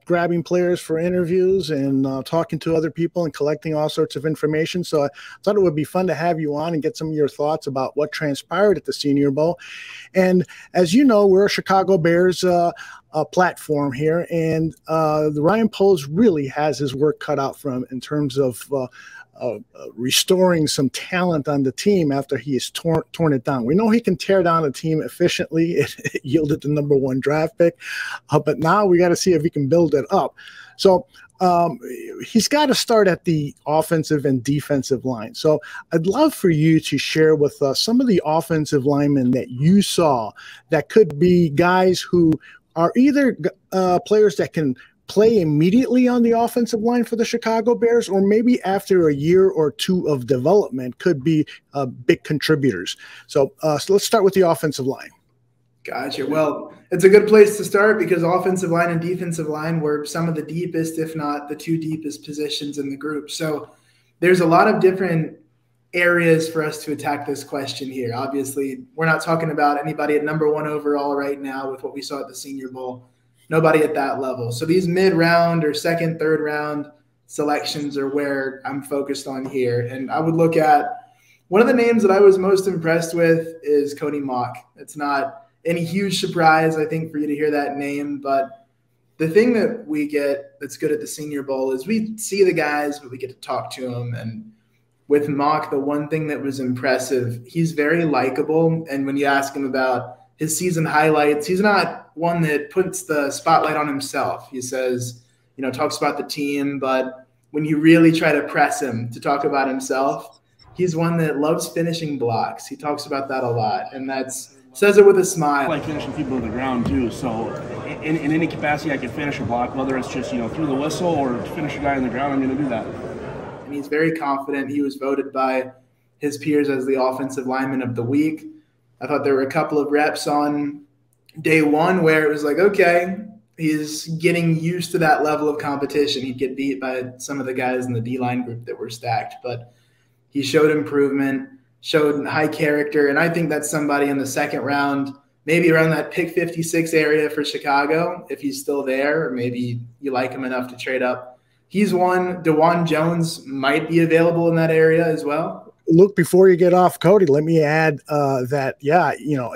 grabbing players for interviews and talking to other people and collecting all sorts of information. So I thought it would be fun to have you on and get some of your thoughts about what transpired at the Senior Bowl. And as you know, we're a Chicago Bears platform here, and the Ryan Poles really has his work cut out for him in terms of restoring some talent on the team after he has torn it down. We know he can tear down a team efficiently. It yielded the #1 draft pick, but now we got to see if he can build it up. So he's got to start at the offensive and defensive line. So I'd love for you to share with us some of the offensive linemen that you saw that could be guys who are either players that can play immediately on the offensive line for the Chicago Bears, or maybe after a year or two of development could be big contributors. So let's start with the offensive line. Gotcha. Well, it's a good place to start because offensive line and defensive line were some of the deepest, if not the two deepest positions in the group. So there's a lot of different areas for us to attack this question here. Obviously, we're not talking about anybody at number 1 overall right now with what we saw at the Senior Bowl. Nobody at that level. So these mid-round or second, third round selections are where I'm focused on here. And I would look at one of the names that I was most impressed with is Cody Mock. It's not any huge surprise, I think, for you to hear that name. But the thing that we get that's good at the Senior Bowl is we see the guys, but we get to talk to them. And with Mock, the one thing that was impressive, he's very likable. And when you ask him about his season highlights, he's not one that puts the spotlight on himself. He says, talks about the team, but when you really try to press him to talk about himself, he's one that loves finishing blocks. He talks about that a lot, and says it with a smile. I like finishing people to the ground too. So in any capacity I can finish a block, whether it's just through the whistle or to finish a guy on the ground, I'm going to do that. And he's very confident. He was voted by his peers as the offensive lineman of the week. I thought there were a couple of reps on day one where it was like, okay, he's getting used to that level of competition. He'd get beat by some of the guys in the D-line group that were stacked, but he showed improvement, showed high character, and I think that's somebody in the second round, maybe around that pick 56 area for Chicago, if he's still there, or maybe you like him enough to trade up. He's one. DeJuan Jones might be available in that area as well. Luke, before you get off Cody, let me add that,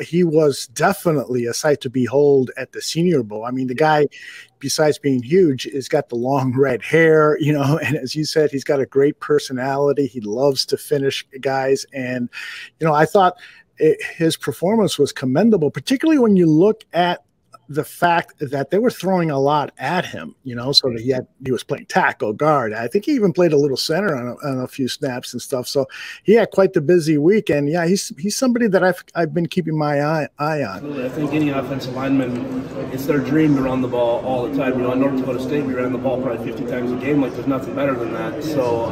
he was definitely a sight to behold at the Senior Bowl. I mean, the guy, besides being huge, has got the long red hair, and as you said, he's got a great personality. He loves to finish guys. And, I thought his performance was commendable, particularly when you look at the fact that they were throwing a lot at him, so that he was playing tackle, guard. I think he even played a little center on a few snaps and stuff. So he had quite the busy week, and he's somebody that I've been keeping my eye on. Absolutely. I think any offensive lineman, it's their dream to run the ball all the time. In North Dakota State, we ran the ball probably 50 times a game. Like, there's nothing better than that. So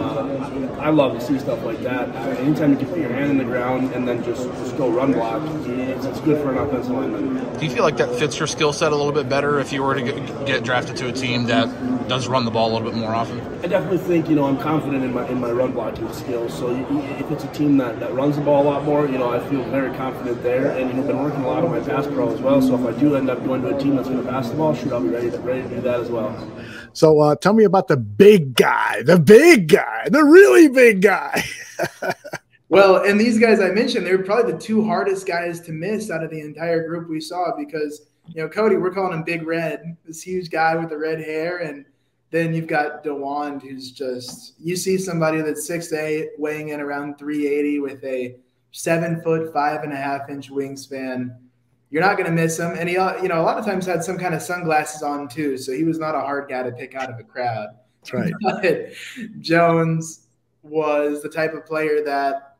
I love to see stuff like that. Anytime you can put your hand in the ground and then just go run block, it's good for an offensive lineman. Do you feel like that fits your skill set a little bit better if you were to get drafted to a team that does run the ball a little bit more often? I definitely think, I'm confident in my run blocking skills. So if it's a team that runs the ball a lot more, I feel very confident there. And, I've been working a lot on my pass pro as well. So if I do end up going to a team that's going to pass the ball, I'll be ready to do that as well. So tell me about the big guy, the really big guy. Well, and these guys I mentioned, they're probably the two hardest guys to miss out of the entire group we saw because, Cody, we're calling him Big Red, this huge guy with the red hair. And then you've got DeJuan, who's just – you see somebody that's 6'8", weighing in around 380 with a 7-foot, 5.5-inch wingspan. You're not going to miss him. And he, a lot of times had some kind of sunglasses on too, so he was not a hard guy to pick out of a crowd. That's right. But Jones was the type of player that –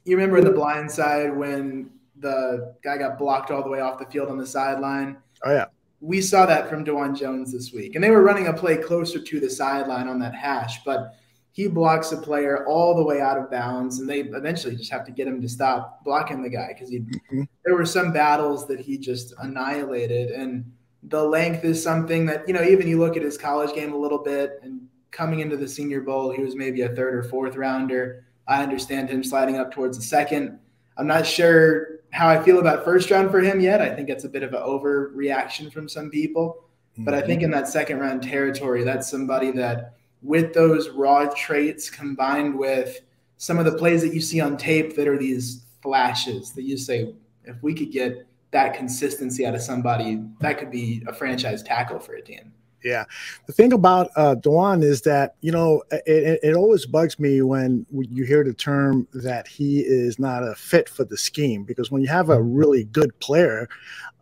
you remember in The Blind Side when the guy got blocked all the way off the field on the sideline? Oh, yeah. We saw that from DeJuan Jones this week. And they were running a play closer to the sideline on that hash, but he blocks a player all the way out of bounds, and they eventually just have to get him to stop blocking the guy because there were some battles that he just annihilated. And the length is something that, even you look at his college game a little bit, and coming into the Senior Bowl, he was maybe a third or fourth rounder. I understand him sliding up towards the second. I'm not sure how I feel about first round for him yet. I think it's a bit of an overreaction from some people. But I think in that second round territory, that's somebody that with those raw traits combined with some of the plays that you see on tape that are these flashes that you say, if we could get that consistency out of somebody, that could be a franchise tackle for a team. Yeah. The thing about DeJuan is that, it always bugs me when you hear the term that he is not a fit for the scheme, because when you have a really good player,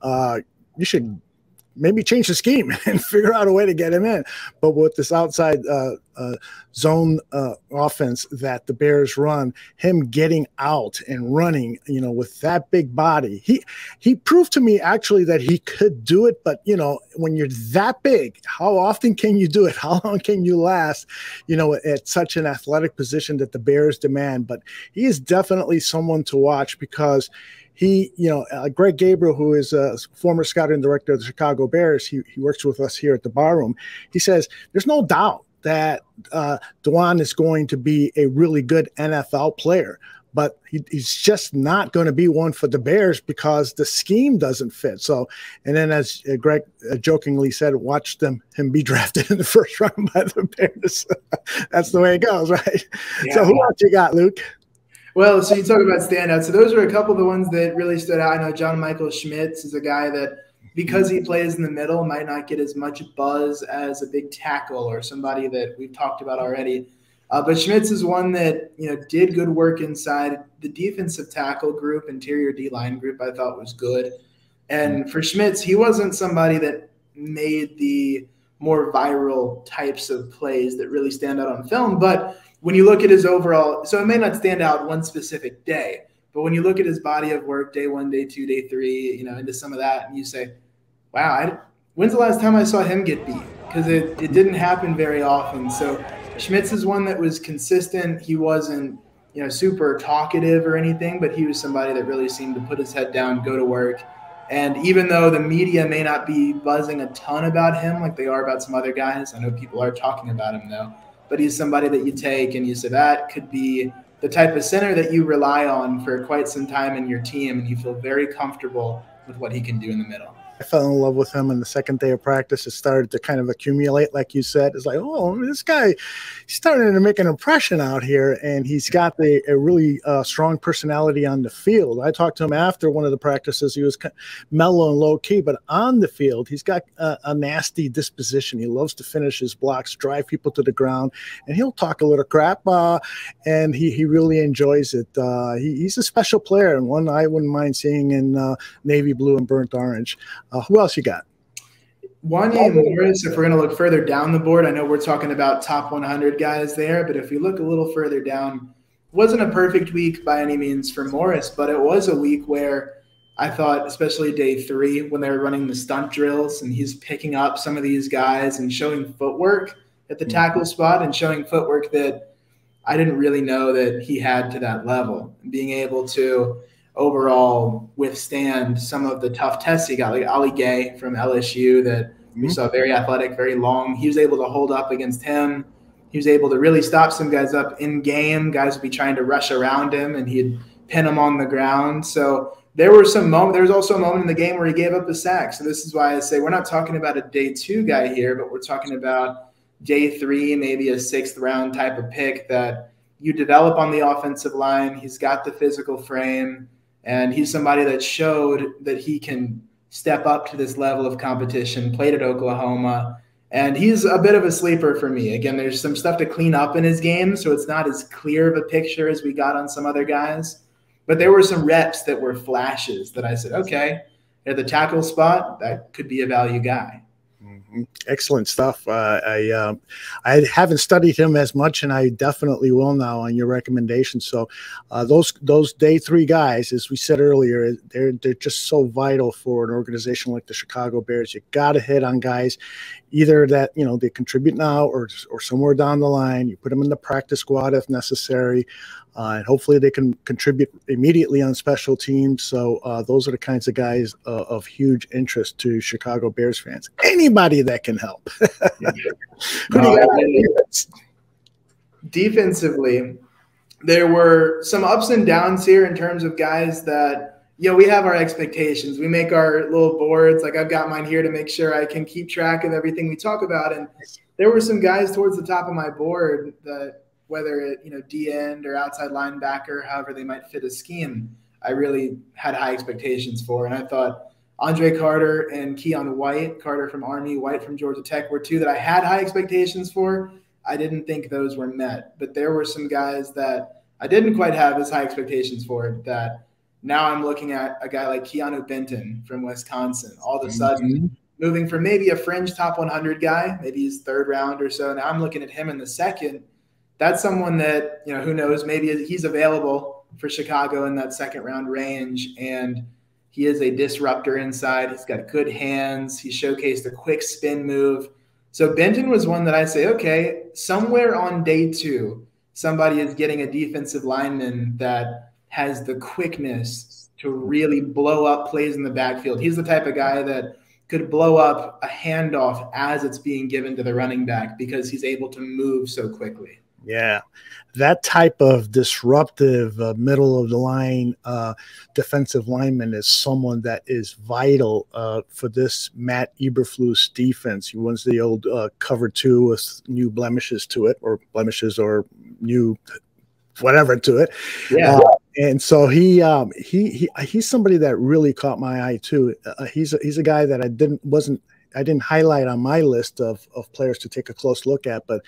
you should maybe change the scheme and figure out a way to get him in. But with this outside zone offense that the Bears run, him getting out and running, with that big body, he proved to me actually that he could do it. But, when you're that big, how often can you do it? How long can you last, at such an athletic position that the Bears demand? But he is definitely someone to watch because he, Greg Gabriel, who is a former scouting director of the Chicago Bears, he works with us here at the Bar Room. He says there's no doubt that Dwan is going to be a really good NFL player, but he's just not going to be one for the Bears because the scheme doesn't fit. So, and then as Greg jokingly said, watch him be drafted in the first round by the Bears. That's the way it goes, right? Yeah. So who else you got, Luke? Well, so you talk about standouts. So those are a couple of the ones that really stood out. I know John Michael Schmitz is a guy that, because he plays in the middle, might not get as much buzz as a big tackle or somebody that we've talked about already. But Schmitz is one that, did good work inside. The defensive tackle group, interior D-line group, I thought was good. And for Schmitz, he wasn't somebody that made the more viral types of plays that really stand out on film. But when you look at his overall, so it may not stand out one specific day, but when you look at his body of work, day 1, day 2, day 3, into some of that, and you say, wow, when's the last time I saw him get beat? Because it didn't happen very often. So Schmitz is one that was consistent. He wasn't, super talkative or anything, but he was somebody that really seemed to put his head down, go to work. And even though the media may not be buzzing a ton about him like they are about some other guys, I know people are talking about him though, but he's somebody that you take and you say that could be the type of center that you rely on for quite some time in your team, and you feel very comfortable with what he can do in the middle. I fell in love with him on the second day of practice. It started to kind of accumulate, like you said. It's like, oh, this guy, he's starting to make an impression out here, and he's got a really strong personality on the field. I talked to him after one of the practices. He was mellow and low-key, but on the field, he's got a nasty disposition. He loves to finish his blocks, drive people to the ground, and he'll talk a little crap, and he really enjoys it. He's a special player, and one I wouldn't mind seeing in navy blue and burnt orange. Who else you got? Wanya Morris, if we're going to look further down the board, I know we're talking about top 100 guys there, but if you look a little further down, wasn't a perfect week by any means for Morris, but it was a week where I thought, especially day 3, when they were running the stunt drills and he's picking up some of these guys and showing footwork at the tackle spot and showing footwork that I didn't really know that he had to that level. Being able to overall withstand some of the tough tests he got, like Ali Gay from LSU that we saw, very athletic, very long. He was able to hold up against him. He was able to really stop some guys up in game. Guys would be trying to rush around him, and he'd pin them on the ground. So there were some moments. There was also a moment in the game where he gave up a sack. So this is why I say we're not talking about a day 2 guy here, but we're talking about day 3, maybe a 6th round type of pick that you develop on the offensive line. He's got the physical frame. And he's somebody that showed that he can step up to this level of competition, played at Oklahoma, and he's a bit of a sleeper for me. Again, there's some stuff to clean up in his game, so it's not as clear of a picture as we got on some other guys. But there were some reps that were flashes that I said, okay, at the tackle spot, that could be a value guy. Excellent stuff. I haven't studied him as much, and I definitely will now on your recommendation. So those day 3 guys, as we said earlier, they're just so vital for an organization like the Chicago Bears. You got to hit on guys either that they contribute now or somewhere down the line. You put them in the practice squad if necessary. And hopefully they can contribute immediately on special teams. So those are the kinds of guys of huge interest to Chicago Bears fans. Anybody that can help. Defensively, there were some ups and downs here in terms of guys that, we have our expectations. We make our little boards. Like I've got mine here to make sure I can keep track of everything we talk about. And there were some guys towards the top of my board that, whether it, D-end or outside linebacker, however they might fit a scheme, I really had high expectations for. And I thought Andre Carter and Keon White, Carter from Army, White from Georgia Tech, were 2 that I had high expectations for. I didn't think those were met. But there were some guys that I didn't quite have as high expectations for that now I'm looking at a guy like Keanu Benton from Wisconsin. All of a sudden, moving from maybe a fringe top 100 guy, maybe he's 3rd round or so. Now I'm looking at him in the 2nd. That's someone that, who knows, maybe he's available for Chicago in that 2nd round range. And he is a disruptor inside. He's got good hands. He showcased a quick spin move. So Benton was one that I say, okay, somewhere on day 2, somebody is getting a defensive lineman that has the quickness to really blow up plays in the backfield. He's the type of guy that could blow up a handoff as it's being given to the running back because he's able to move so quickly. Yeah, that type of disruptive middle of the line defensive lineman is someone that is vital for this Matt Eberflus defense. He wants the old cover 2 with new blemishes to it, or blemishes or new whatever to it. Yeah. And so he's somebody that really caught my eye too. He's a guy that I didn't highlight on my list of players to take a close look at, but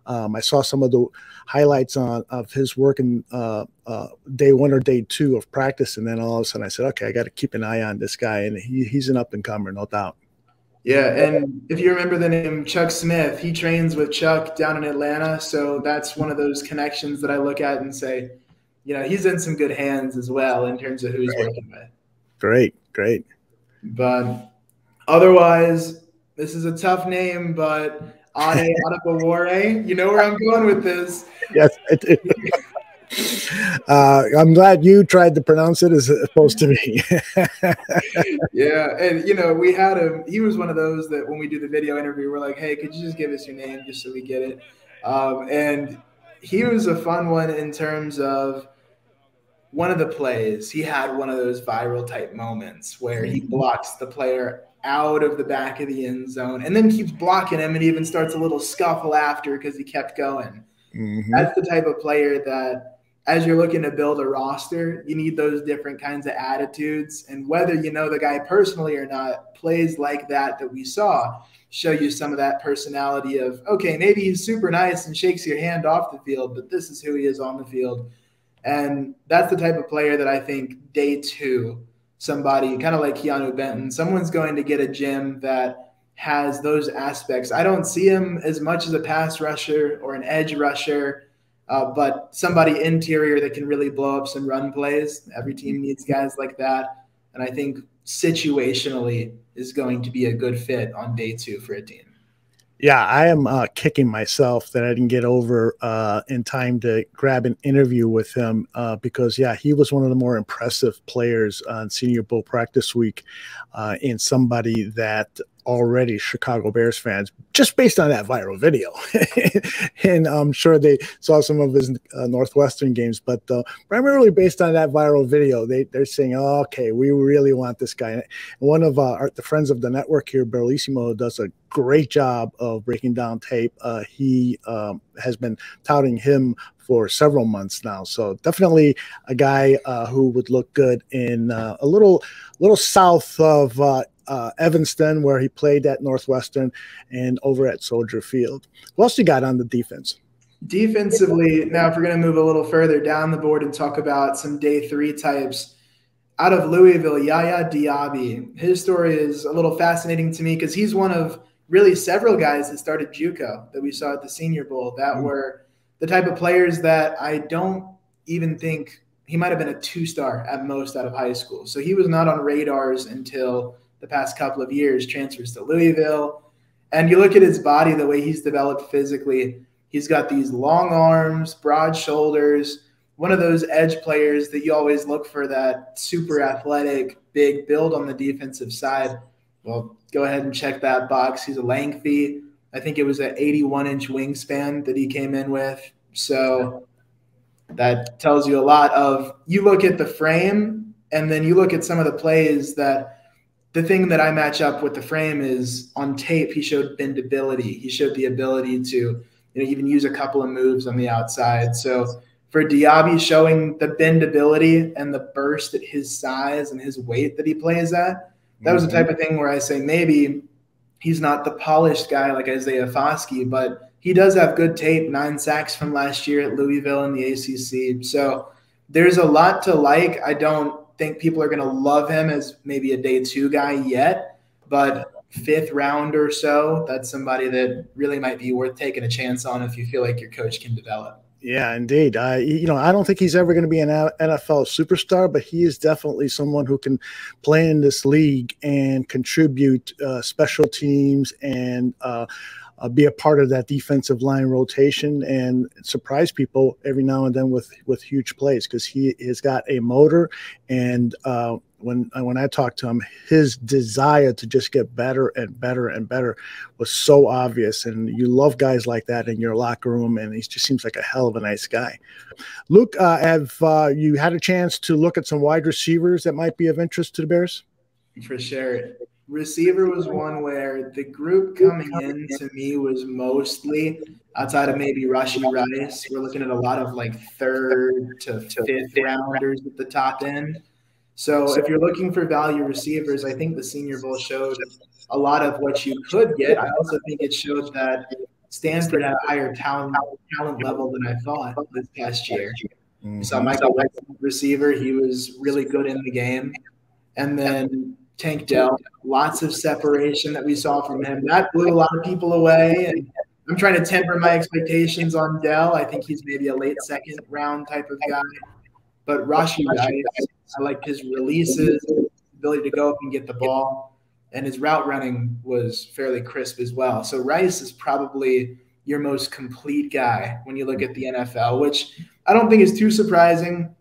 I saw some of the highlights of his work in day 1 or day 2 of practice, and then all of a sudden I said, okay, I got to keep an eye on this guy, and he's an up and comer, no doubt. Yeah, and if you remember the name Chuck Smith, he trains with Chuck down in Atlanta, so that's one of those connections that I look at and say, he's in some good hands as well in terms of who he's working with. Great. But otherwise, this is a tough name, but Ade Adebawore, you know where I'm going with this. Yes, I do. I'm glad you tried to pronounce it as opposed to me. Yeah, and we had him. He was one of those that when we do the video interview, we're like, "Hey, could you just give us your name just so we get it?" And he was a fun one in terms of one of the plays. He had one of those viral type moments where he blocks the player out of the back of the end zone and then keeps blocking him and even starts a little scuffle after because he kept going. Mm-hmm. That's the type of player that, as you're looking to build a roster, you need those different kinds of attitudes. And whether you know the guy personally or not, plays like that we saw show you some of that personality of, okay, maybe he's super nice and shakes your hand off the field, but this is who he is on the field. And that's the type of player that I think day 2, somebody kind of like Keanu Benton, someone's going to get a gym that has those aspects. I don't see him as much as a pass rusher or an edge rusher, but somebody interior that can really blow up some run plays. Every team needs guys like that. And I think situationally is going to be a good fit on day 2 for a team. Yeah, I am kicking myself that I didn't get over in time to grab an interview with him because, yeah, he was one of the more impressive players on Senior Bowl practice week and somebody that already Chicago Bears fans, just based on that viral video, and I'm sure they saw some of his Northwestern games, but primarily based on that viral video, they're saying, oh, okay, we really want this guy. And one of the friends of the network here, Bellissimo, does a great job of breaking down tape. He has been touting him for several months now. So definitely a guy who would look good in a little south of Evanston, where he played at Northwestern, and over at Soldier Field. What else you got on the defense? Defensively, now if we're going to move a little further down the board and talk about some day 3 types, out of Louisville, Yaya Diaby. His story is a little fascinating to me because he's one of really several guys that started JUCO that we saw at the Senior Bowl that were the type of players that I don't even think – he might have been a 2-star at most out of high school. So he was not on radars until – the past couple of years, transfers to Louisville. And you look at his body, the way he's developed physically, he's got these long arms, broad shoulders, one of those edge players that you always look for, that super athletic, big build on the defensive side. Well, go ahead and check that box. He's a lengthy, I think it was an 81-inch wingspan that he came in with. So that tells you a lot of, you look at the frame and then you look at some of the plays that, the thing that I match up with the frame is on tape, he showed bendability. He showed the ability to even use a couple of moves on the outside. So for Diaby, showing the bendability and the burst at his size and his weight that he plays at, that was the type of thing where I say maybe he's not the polished guy like Isaiah Foskey, but he does have good tape, 9 sacks from last year at Louisville in the ACC. So there's a lot to like. I don't think people are going to love him as maybe a day 2 guy yet, but 5th round or so, that's somebody that really might be worth taking a chance on if you feel like your coach can develop. Yeah, indeed. I don't think he's ever going to be an NFL superstar, but he is definitely someone who can play in this league and contribute special teams and be a part of that defensive line rotation and surprise people every now and then with huge plays, because he has got a motor. And when I talked to him, his desire to just get better and better and better was so obvious. And you love guys like that in your locker room, and he just seems like a hell of a nice guy. Luke, have you had a chance to look at some wide receivers that might be of interest to the Bears? For sure. Receiver was one where the group coming in to me was mostly, outside of maybe Rashee Rice, we're looking at a lot of like third to fifth rounders at the top end. So if you're looking for value receivers, I think the Senior Bowl showed a lot of what you could get. I also think it showed that Stanford had a higher talent level than I thought this past year. Mm-hmm. So Michael Wilson, receiver, he was really good in the game. And then Tank Dell, lots of separation that we saw from him. That blew a lot of people away. And I'm trying to temper my expectations on Dell. I think he's maybe a late second round type of guy. But Rashee Rice, I liked his releases, his ability to go up and get the ball, and his route running was fairly crisp as well. So Rice is probably your most complete guy when you look at the NFL, which I don't think is too surprising.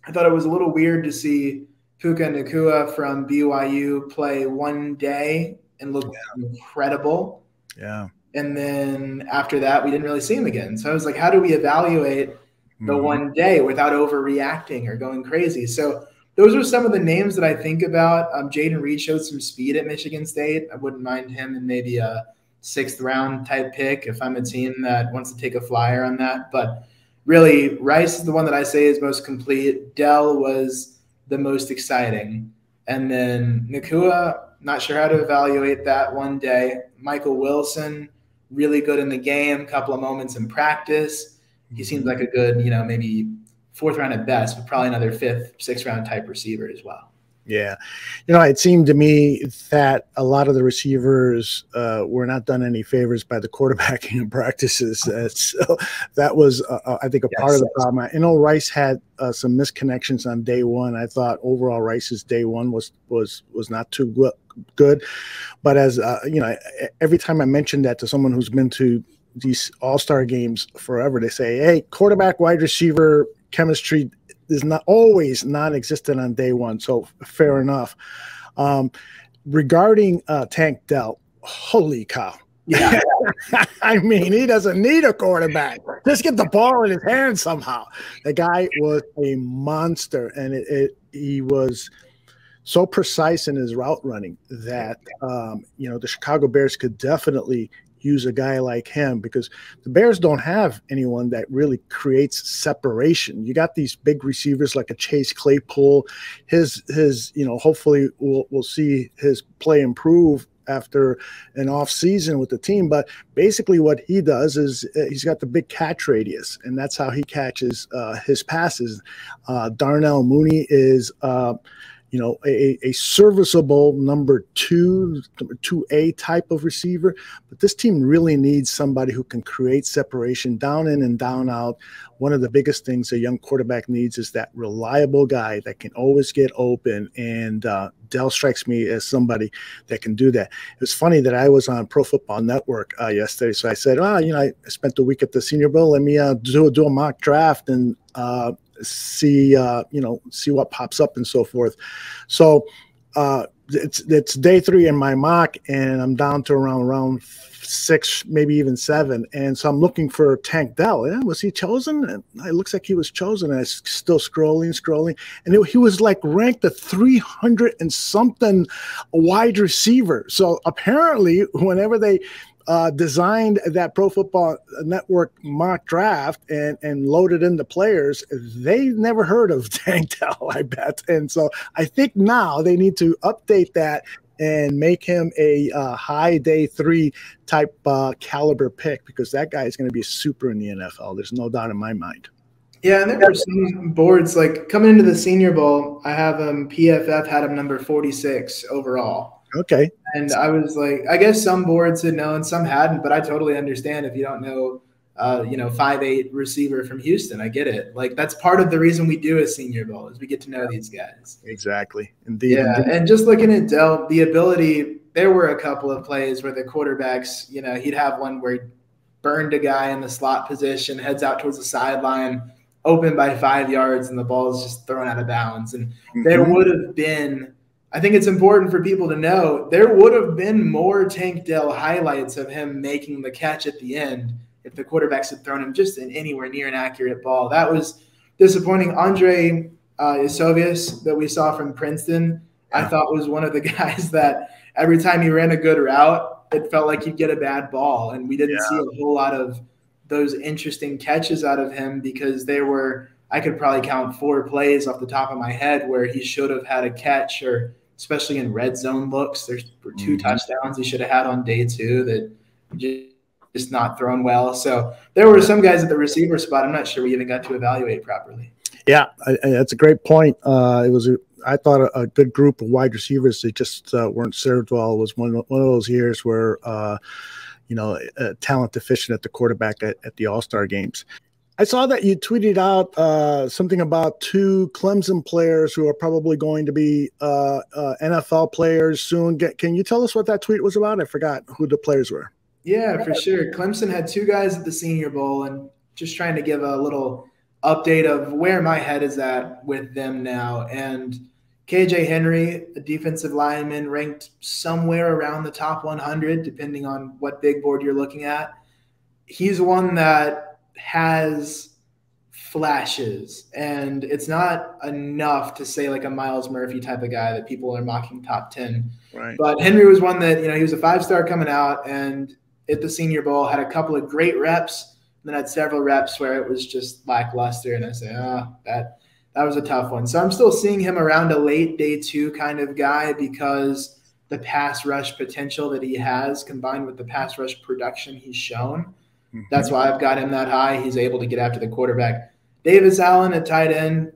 I thought it was a little weird to see Puka Nacua from BYU play one day and look incredible. Yeah. And then after that, we didn't really see him again. So I was like, how do we evaluate the one day without overreacting or going crazy? So those are some of the names that I think about. Jaden Reed showed some speed at Michigan State. I wouldn't mind him in maybe a 6th round type pick if I'm a team that wants to take a flyer on that. But really, Rice is the one that I say is most complete. Dell was the most exciting. And then Nacua, not sure how to evaluate that one day. Michael Wilson, really good in the game, couple of moments in practice. He seems like a good, maybe 4th round at best, but probably another 5th, 6th round type receiver as well. Yeah. It seemed to me that a lot of the receivers were not done any favors by the quarterbacking in practices. So that was, I think, a part of the problem. I know Rice had some misconnections on day one. I thought overall Rice's day one was not too good. But as, every time I mentioned that to someone who's been to these all-star games forever, they say, hey, quarterback, wide receiver chemistry is not always non-existent on day one. So fair enough. Regarding Tank Dell, holy cow. Yeah. I mean, he doesn't need a quarterback. Just get the ball in his hand somehow. The guy was a monster, and he was so precise in his route running that, the Chicago Bears could definitely use a guy like him, because the Bears don't have anyone that really creates separation. You got these big receivers like a Chase Claypool. His hopefully we'll see his play improve after an off season with the team. But basically what he does is he's got the big catch radius, and that's how he catches his passes. Darnell Mooney is a serviceable number 2A type of receiver. But this team really needs somebody who can create separation down in and down out. One of the biggest things a young quarterback needs is that reliable guy that can always get open. And Dell strikes me as somebody that can do that. It was funny that I was on Pro Football Network yesterday. So I said, I spent the week at the Senior Bowl. Let me do a mock draft and see what pops up and so forth. So it's day 3 in my mock, and I'm down to around round 6, maybe even 7. And so I'm looking for Tank Dell. Yeah, was he chosen? And it looks like he was chosen. And I was still scrolling. And he was like ranked the 300 and something wide receiver. So apparently whenever they designed that Pro Football Network mock draft and loaded in the players, they never heard of Tank Dell, I bet. And so I think now they need to update that and make him a high day 3 type caliber pick, because that guy is going to be super in the NFL. There's no doubt in my mind. Yeah, and there were some boards, like coming into the Senior Bowl, I have him, PFF had him number 46 overall. Okay. And I was like, I guess some boards had known, some hadn't, but I totally understand if you don't know, 5'8" receiver from Houston. I get it. Like, that's part of the reason we do a Senior Bowl, is we get to know these guys. Exactly. Indeed. Yeah. And just looking at Dell, the ability there were a couple of plays where the quarterbacks, he'd have one where he burned a guy in the slot position, heads out towards the sideline, open by 5 yards, and the ball is just thrown out of bounds. And there would have been, I think it's important for people to know, there would have been more Tank Dell highlights of him making the catch at the end if the quarterbacks had thrown him just an anywhere near an accurate ball. That was disappointing. Andre Isovius that we saw from Princeton, I thought was one of the guys that every time he ran a good route, it felt like he'd get a bad ball. And we didn't see a whole lot of those interesting catches out of him because I could probably count 4 plays off the top of my head where he should have had a catch, or especially in red zone looks. There were 2 touchdowns he should have had on day 2 that just not thrown well. So there were some guys at the receiver spot I'm not sure we even got to evaluate properly. Yeah, that's a great point. I thought a good group of wide receivers that just weren't served well. It was one of those years where, talent deficient at the quarterback at the All-Star games. I saw that you tweeted out something about 2 Clemson players who are probably going to be NFL players soon. Can you tell us what that tweet was about? I forgot who the players were. Yeah, for sure. Clemson had 2 guys at the Senior Bowl, and just trying to give a little update of where my head is at with them now. And KJ Henry, a defensive lineman, ranked somewhere around the top 100, depending on what big board you're looking at. He's one that has flashes, and it's not enough to say like a Miles Murphy type of guy that people are mocking top 10. Right. But Henry was one that, he was a 5-star coming out, and at the Senior Bowl had a couple of great reps, then had several reps where it was just lackluster. And I say, that was a tough one. So I'm still seeing him around a late day 2 kind of guy because the pass rush potential that he has combined with the pass rush production he's shown. That's why I've got him that high. He's able to get after the quarterback. Davis Allen at tight end.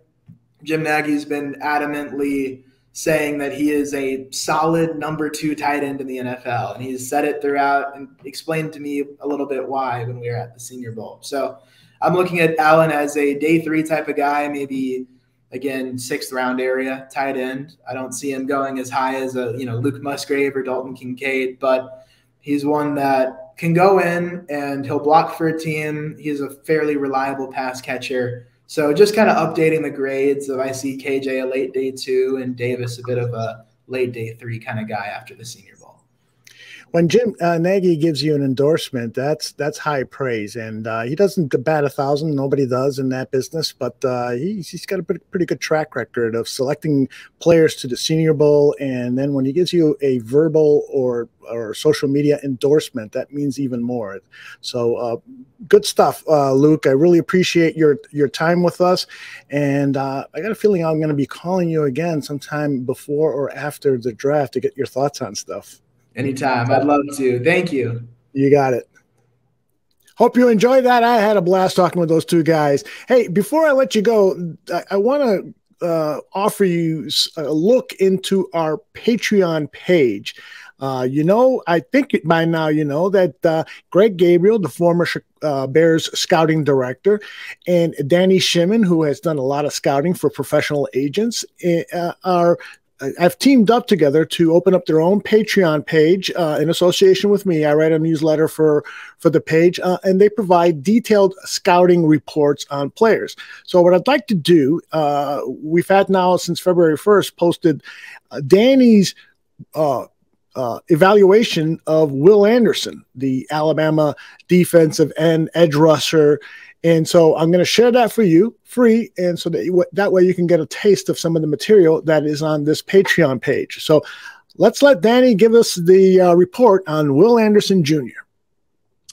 Jim Nagy's been adamantly saying that he is a solid number 2 tight end in the NFL. And he's said it throughout and explained to me a little bit why when we were at the Senior Bowl. So I'm looking at Allen as a day 3 type of guy, maybe, again, 6th round area tight end. I don't see him going as high as Luke Musgrave or Dalton Kincaid, but he's one that can go in and he'll block for a team. He's a fairly reliable pass catcher. So just kind of updating the grades of I see KJ a late day 2 and Davis a bit of a late day 3 kind of guy after the Senior Bowl. When Jim Nagy gives you an endorsement, that's high praise, and he doesn't bat 1,000. Nobody does in that business, but he's got a pretty good track record of selecting players to the Senior Bowl, and then when he gives you a verbal or social media endorsement, that means even more. So good stuff, Luke. I really appreciate your time with us, and I got a feeling I'm going to be calling you again sometime before or after the draft to get your thoughts on stuff. Anytime. I'd love to. Thank you. You got it. Hope you enjoyed that. I had a blast talking with those 2 guys. Hey, before I let you go, I want to offer you a look into our Patreon page. I think by now you know that Greg Gabriel, the former Bears scouting director, and Danny Shimon, who has done a lot of scouting for professional agents, have teamed up together to open up their own Patreon page in association with me. I write a newsletter for the page, and they provide detailed scouting reports on players. So what I'd like to do, we've had now since February 1st posted Danny's evaluation of Will Anderson, the Alabama defensive end edge rusher. And so I'm going to share that for you free. And so that way you can get a taste of some of the material that is on this Patreon page. So let's let Danny give us the report on Will Anderson Jr.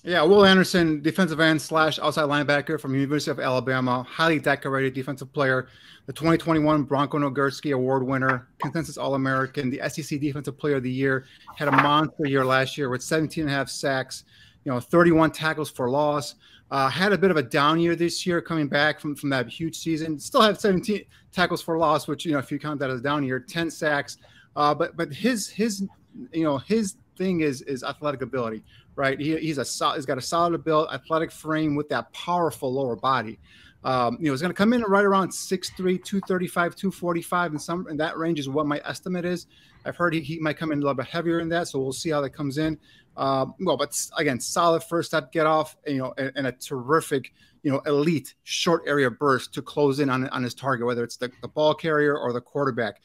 Yeah, Will Anderson, defensive end / outside linebacker from University of Alabama, highly decorated defensive player, the 2021 Bronco Nagurski Award winner, consensus All-American, the SEC Defensive Player of the Year, had a monster year last year with 17.5 sacks, 31 tackles for loss. Had a bit of a down year this year coming back from that huge season. Still had 17 tackles for loss, which, if you count that as a down year, 10 sacks. But his thing is athletic ability, right? He's got a solid build, athletic frame with that powerful lower body. He's going to come in right around 6'3", 235, 245, and in that range is what my estimate is. I've heard he might come in a little bit heavier than that, so we'll see how that comes in. But again, solid first step get off, and a terrific, elite short area burst to close in on his target, whether it's the ball carrier or the quarterback.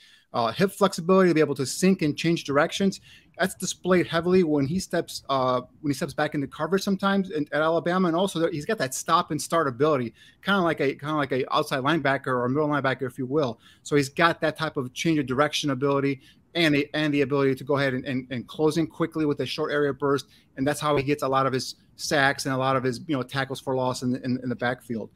Hip flexibility to be able to sink and change directions. That's displayed heavily when he steps back into coverage sometimes at Alabama, and also he's got that stop and start ability, kind of like a outside linebacker or a middle linebacker, if you will. So he's got that type of change of direction ability and the ability to go ahead and close in quickly with a short area burst, and that's how he gets a lot of his sacks and a lot of his tackles for loss in the backfield.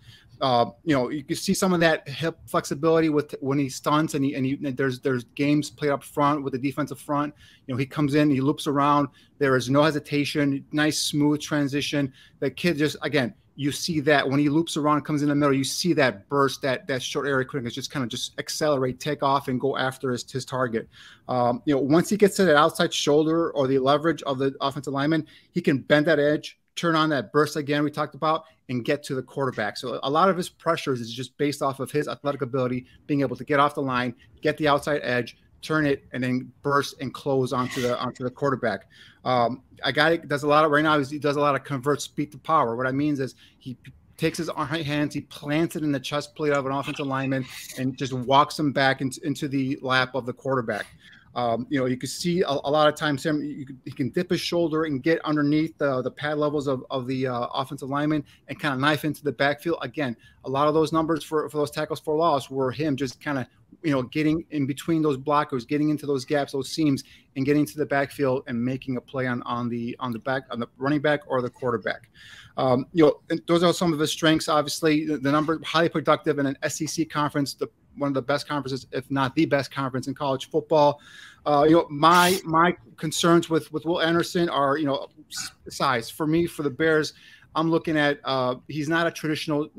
You can see some of that hip flexibility when he stunts and there's games played up front with the defensive front. He comes in, he loops around. There is no hesitation, nice smooth transition. The kid just, again, you see that when he loops around, comes in the middle, you see that burst, that short area quickness, just kind of just accelerate, take off, and go after his target. Once he gets to that outside shoulder or the leverage of the offensive lineman, he can bend that edge, turn on that burst again we talked about, and get to the quarterback. So a lot of his pressures is just based off of his athletic ability, being able to get off the line, get the outside edge, turn it, and then burst and close onto the quarterback. A guy does a lot of right now. He does a lot of convert speed to power. What I mean is he takes his right hands, he plants it in the chest plate of an offensive lineman, and just walks him back into the lap of the quarterback. You can see a lot of times he can dip his shoulder and get underneath the pad levels of the offensive lineman and kind of knife into the backfield. Again, a lot of those numbers for those tackles for loss were him just kind of getting in between those blockers, getting into those gaps, those seams, and getting to the backfield and making a play on the running back or the quarterback. And those are some of his strengths. Obviously, the number highly productive in an SEC conference, one of the best conferences, if not the best conference in college football. My concerns with Will Anderson are size. For me, for the Bears, I'm looking at he's not a traditional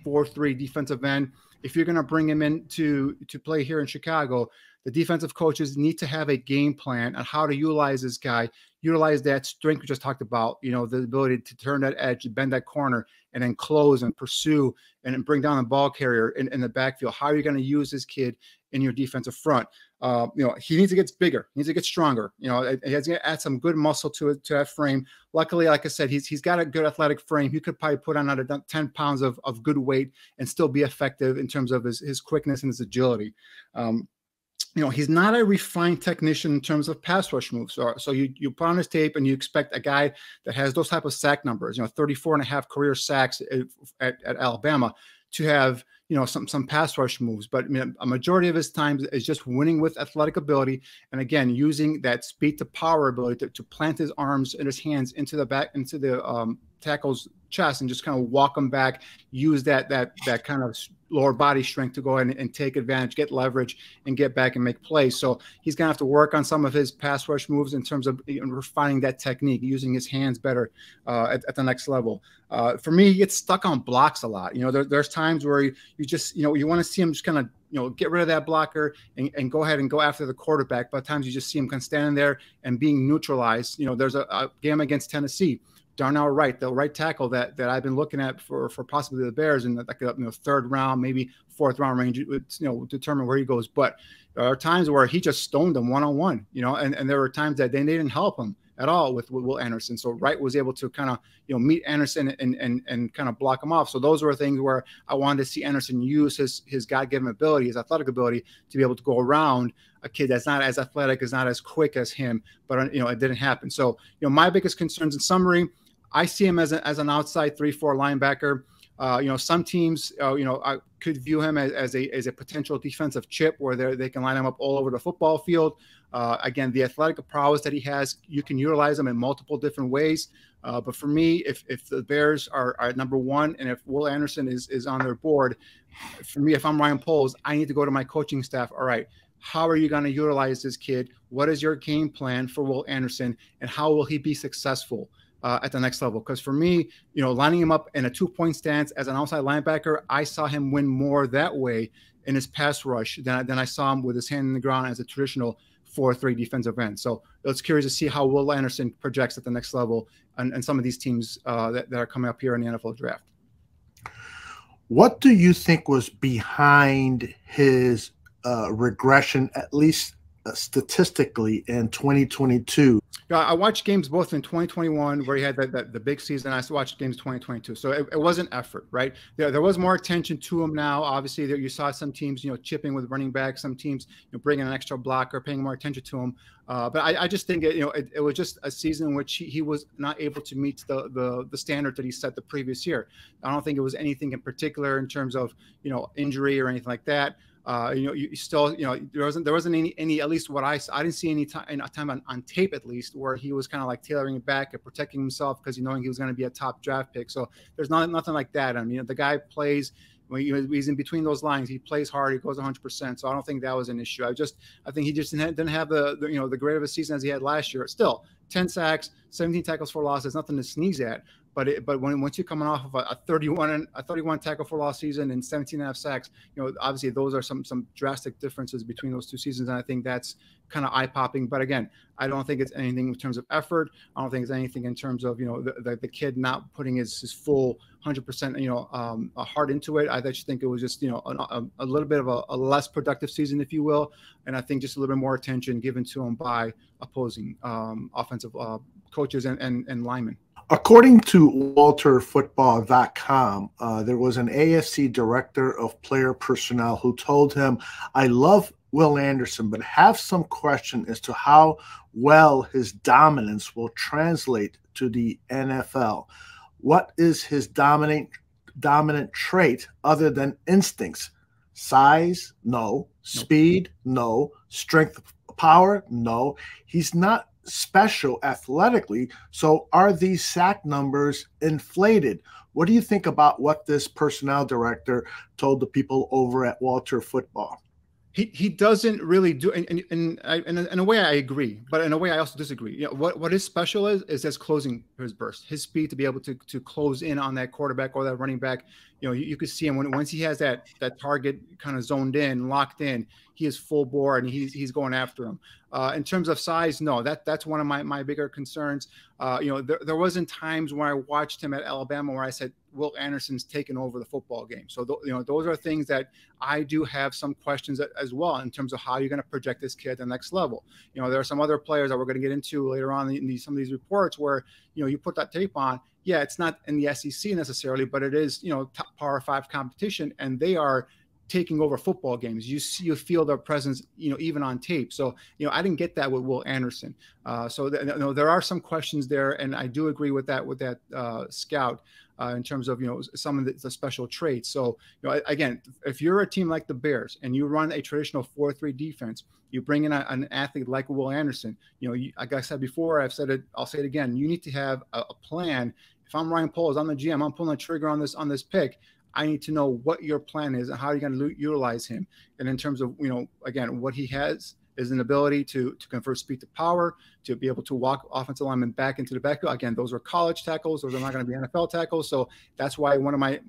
4-3 defensive end. If you're going to bring him in to play here in Chicago, the defensive coaches need to have a game plan on how to utilize this guy, utilize that strength we just talked about, the ability to turn that edge, bend that corner, and then close and pursue and bring down the ball carrier in the backfield. How are you going to use this kid in your defensive front? He needs to get bigger. He needs to get stronger. He has to add some good muscle to that frame. Luckily, like I said, he's got a good athletic frame. He could probably put on another 10 pounds of good weight and still be effective in terms of his quickness and his agility. He's not a refined technician in terms of pass rush moves. So you put on his tape and you expect a guy that has those type of sack numbers, 34 and a half career sacks at Alabama, to have some pass rush moves. But a majority of his time is just winning with athletic ability, and again using that speed to power ability to plant his arms and his hands into the tackle's chest and just kind of walk him back, use that kind of lower body strength to go ahead and take advantage, get leverage, and get back and make plays. So he's going to have to work on some of his pass rush moves in terms of refining that technique, using his hands better at the next level. For me, he gets stuck on blocks a lot. There's times where you just, you want to see him just kind of, get rid of that blocker and go ahead and go after the quarterback. But at times you just see him kind of standing there and being neutralized. There's a game against Tennessee. Darnell Wright, the right tackle that I've been looking at for possibly the Bears in the third round, maybe fourth round range, determine where he goes. But there are times where he just stoned them one-on-one, and there were times that they didn't help him at all with Will Anderson. So Wright was able to kind of, meet Anderson and kind of block him off. So those were things where I wanted to see Anderson use his God-given ability, his athletic ability, to be able to go around a kid that's not as athletic, is not as quick as him. But, it didn't happen. So, my biggest concerns in summary, I see him as an outside 3-4 linebacker. Some teams, I could view him as a potential defensive chip where they can line him up all over the football field. Again, the athletic prowess that he has, you can utilize him in multiple different ways. But for me, if the Bears are at number one and if Will Anderson is on their board, for me, if I'm Ryan Poles, I need to go to my coaching staff. All right, how are you going to utilize this kid? What is your game plan for Will Anderson, and how will he be successful at the next level? Because for me, lining him up in a 2-point stance as an outside linebacker, I saw him win more that way in his pass rush than I saw him with his hand in the ground as a traditional 4-3 defensive end. So it's curious to see how Will Anderson projects at the next level and some of these teams that are coming up here in the NFL draft. What do you think was behind his regression, at least statistically, in 2022? I watched games both in 2021 where he had the big season. I watched games 2022, so it was an effort, right? There was more attention to him now. Obviously, there you saw some teams, chipping with running back, some teams, bringing an extra blocker, paying more attention to him. But I just think it was just a season in which he was not able to meet the standard that he set the previous year. I don't think it was anything in particular in terms of injury or anything like that. You still, there wasn't any, at least what I didn't see any time on tape, at least, where he was kind of like tailoring it back and protecting himself because knowing he was going to be a top draft pick. So there's nothing like that. I mean, the guy plays when he's in between those lines. He plays hard. He goes 100%. So I don't think that was an issue. I think he just didn't have the great of a season as he had last year. Still, 10 sacks, 17 tackles for loss. There's nothing to sneeze at. But once you're coming off of a 31 tackle for loss season and 17.5 sacks, obviously those are some drastic differences between those two seasons, and I think that's kind of eye popping. But again, I don't think it's anything in terms of effort. I don't think it's anything in terms of the kid not putting his full 100% heart into it. I just think it was just a little bit of a less productive season, if you will, and I think just a little bit more attention given to him by opposing offensive coaches and linemen. According to WalterFootball.com, there was an AFC director of player personnel who told him, "I love Will Anderson, but have some question as to how well his dominance will translate to the NFL. What is his dominant trait other than instincts? Size? No. Speed? No. Strength, power? No. He's not special athletically. So are these sack numbers inflated?" What do you think about what this personnel director told the people over at Walter Football? He doesn't really do, and in a way I agree, but in a way I also disagree. What his special is his closing, his burst, his speed to be able to close in on that quarterback or that running back. You could see him once he has that target kind of zoned in, locked in, he is full bore and he's going after him. In terms of size, no, that's one of my bigger concerns. There wasn't times when I watched him at Alabama where I said Will Anderson's taken over the football game. So those are things that I do have some questions as well in terms of how you're going to project this kid at the next level. There are some other players that we're going to get into later on in some of these reports where you put that tape on. Yeah, it's not in the SEC necessarily, but it is top Power 5 competition, and they are taking over football games. You feel their presence, even on tape. So, I didn't get that with Will Anderson. So there are some questions there, and I do agree with that scout in terms of some of the special traits. So, again, if you're a team like the Bears and you run a traditional 4-3 defense, you bring in an athlete like Will Anderson. Like I said before, I've said it, I'll say it again. You need to have a plan. If I'm Ryan Poles, I'm the GM, I'm pulling the trigger on this pick. I need to know what your plan is and how you're going to utilize him. And in terms of, again, what he has is an ability to convert speed to power, to be able to walk offensive linemen back into the backfield. Again, those are college tackles. Those are not going to be NFL tackles. So that's why one of my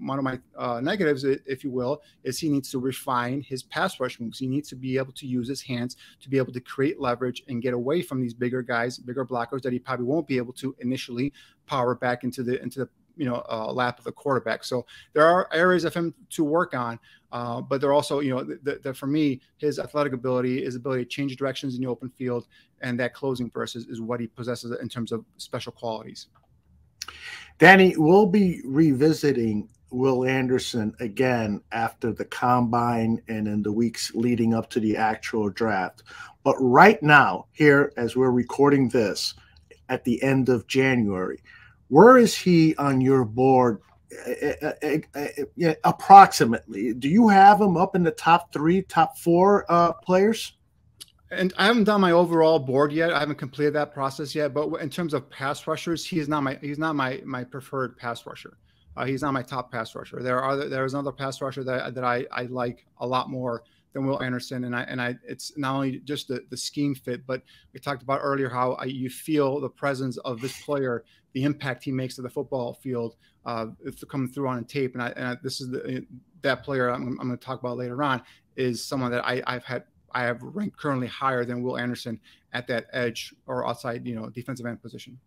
negatives, if you will, is he needs to refine his pass rush moves. He needs to be able to use his hands to be able to create leverage and get away from these bigger guys, bigger blockers that he probably won't be able to initially power back into the lap of the quarterback. So there are areas of him to work on, but there are also, for me, his athletic ability, his ability to change directions in the open field, and that closing burst is what he possesses in terms of special qualities. Danny, we'll be revisiting Will Anderson again after the combine and in the weeks leading up to the actual draft. But right now, here, as we're recording this at the end of January, where is he on your board approximately? Do you have him up in the top 3, top 4 players? And I haven't done my overall board yet. I haven't completed that process yet. But in terms of pass rushers, he's not my preferred pass rusher. He's not my top pass rusher. There's another pass rusher that I like a lot more than Will Anderson, and it's not only just the scheme fit, but we talked about earlier how you feel the presence of this player, the impact he makes to the football field, if coming through on tape. And this is that player I'm going to talk about later on is someone that I have ranked currently higher than Will Anderson at that edge or outside defensive end position.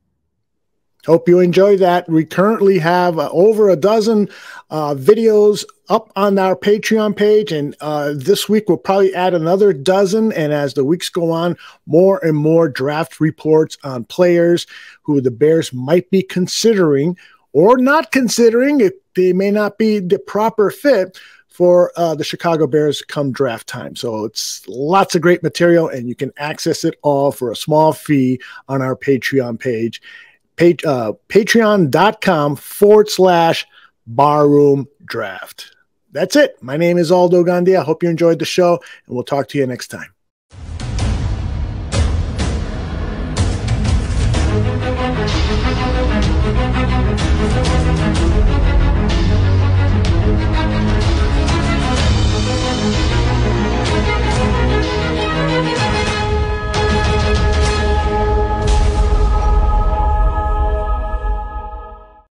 Hope you enjoy that. We currently have over a dozen videos up on our Patreon page, and this week we'll probably add another dozen. And as the weeks go on, more and more draft reports on players who the Bears might be considering or not considering. If they may not be the proper fit for the Chicago Bears come draft time. So it's lots of great material, and you can access it all for a small fee on our Patreon page. Patreon.com/barroom draft. That's it. My name is Aldo Gandhi. I hope you enjoyed the show, and we'll talk to you next time.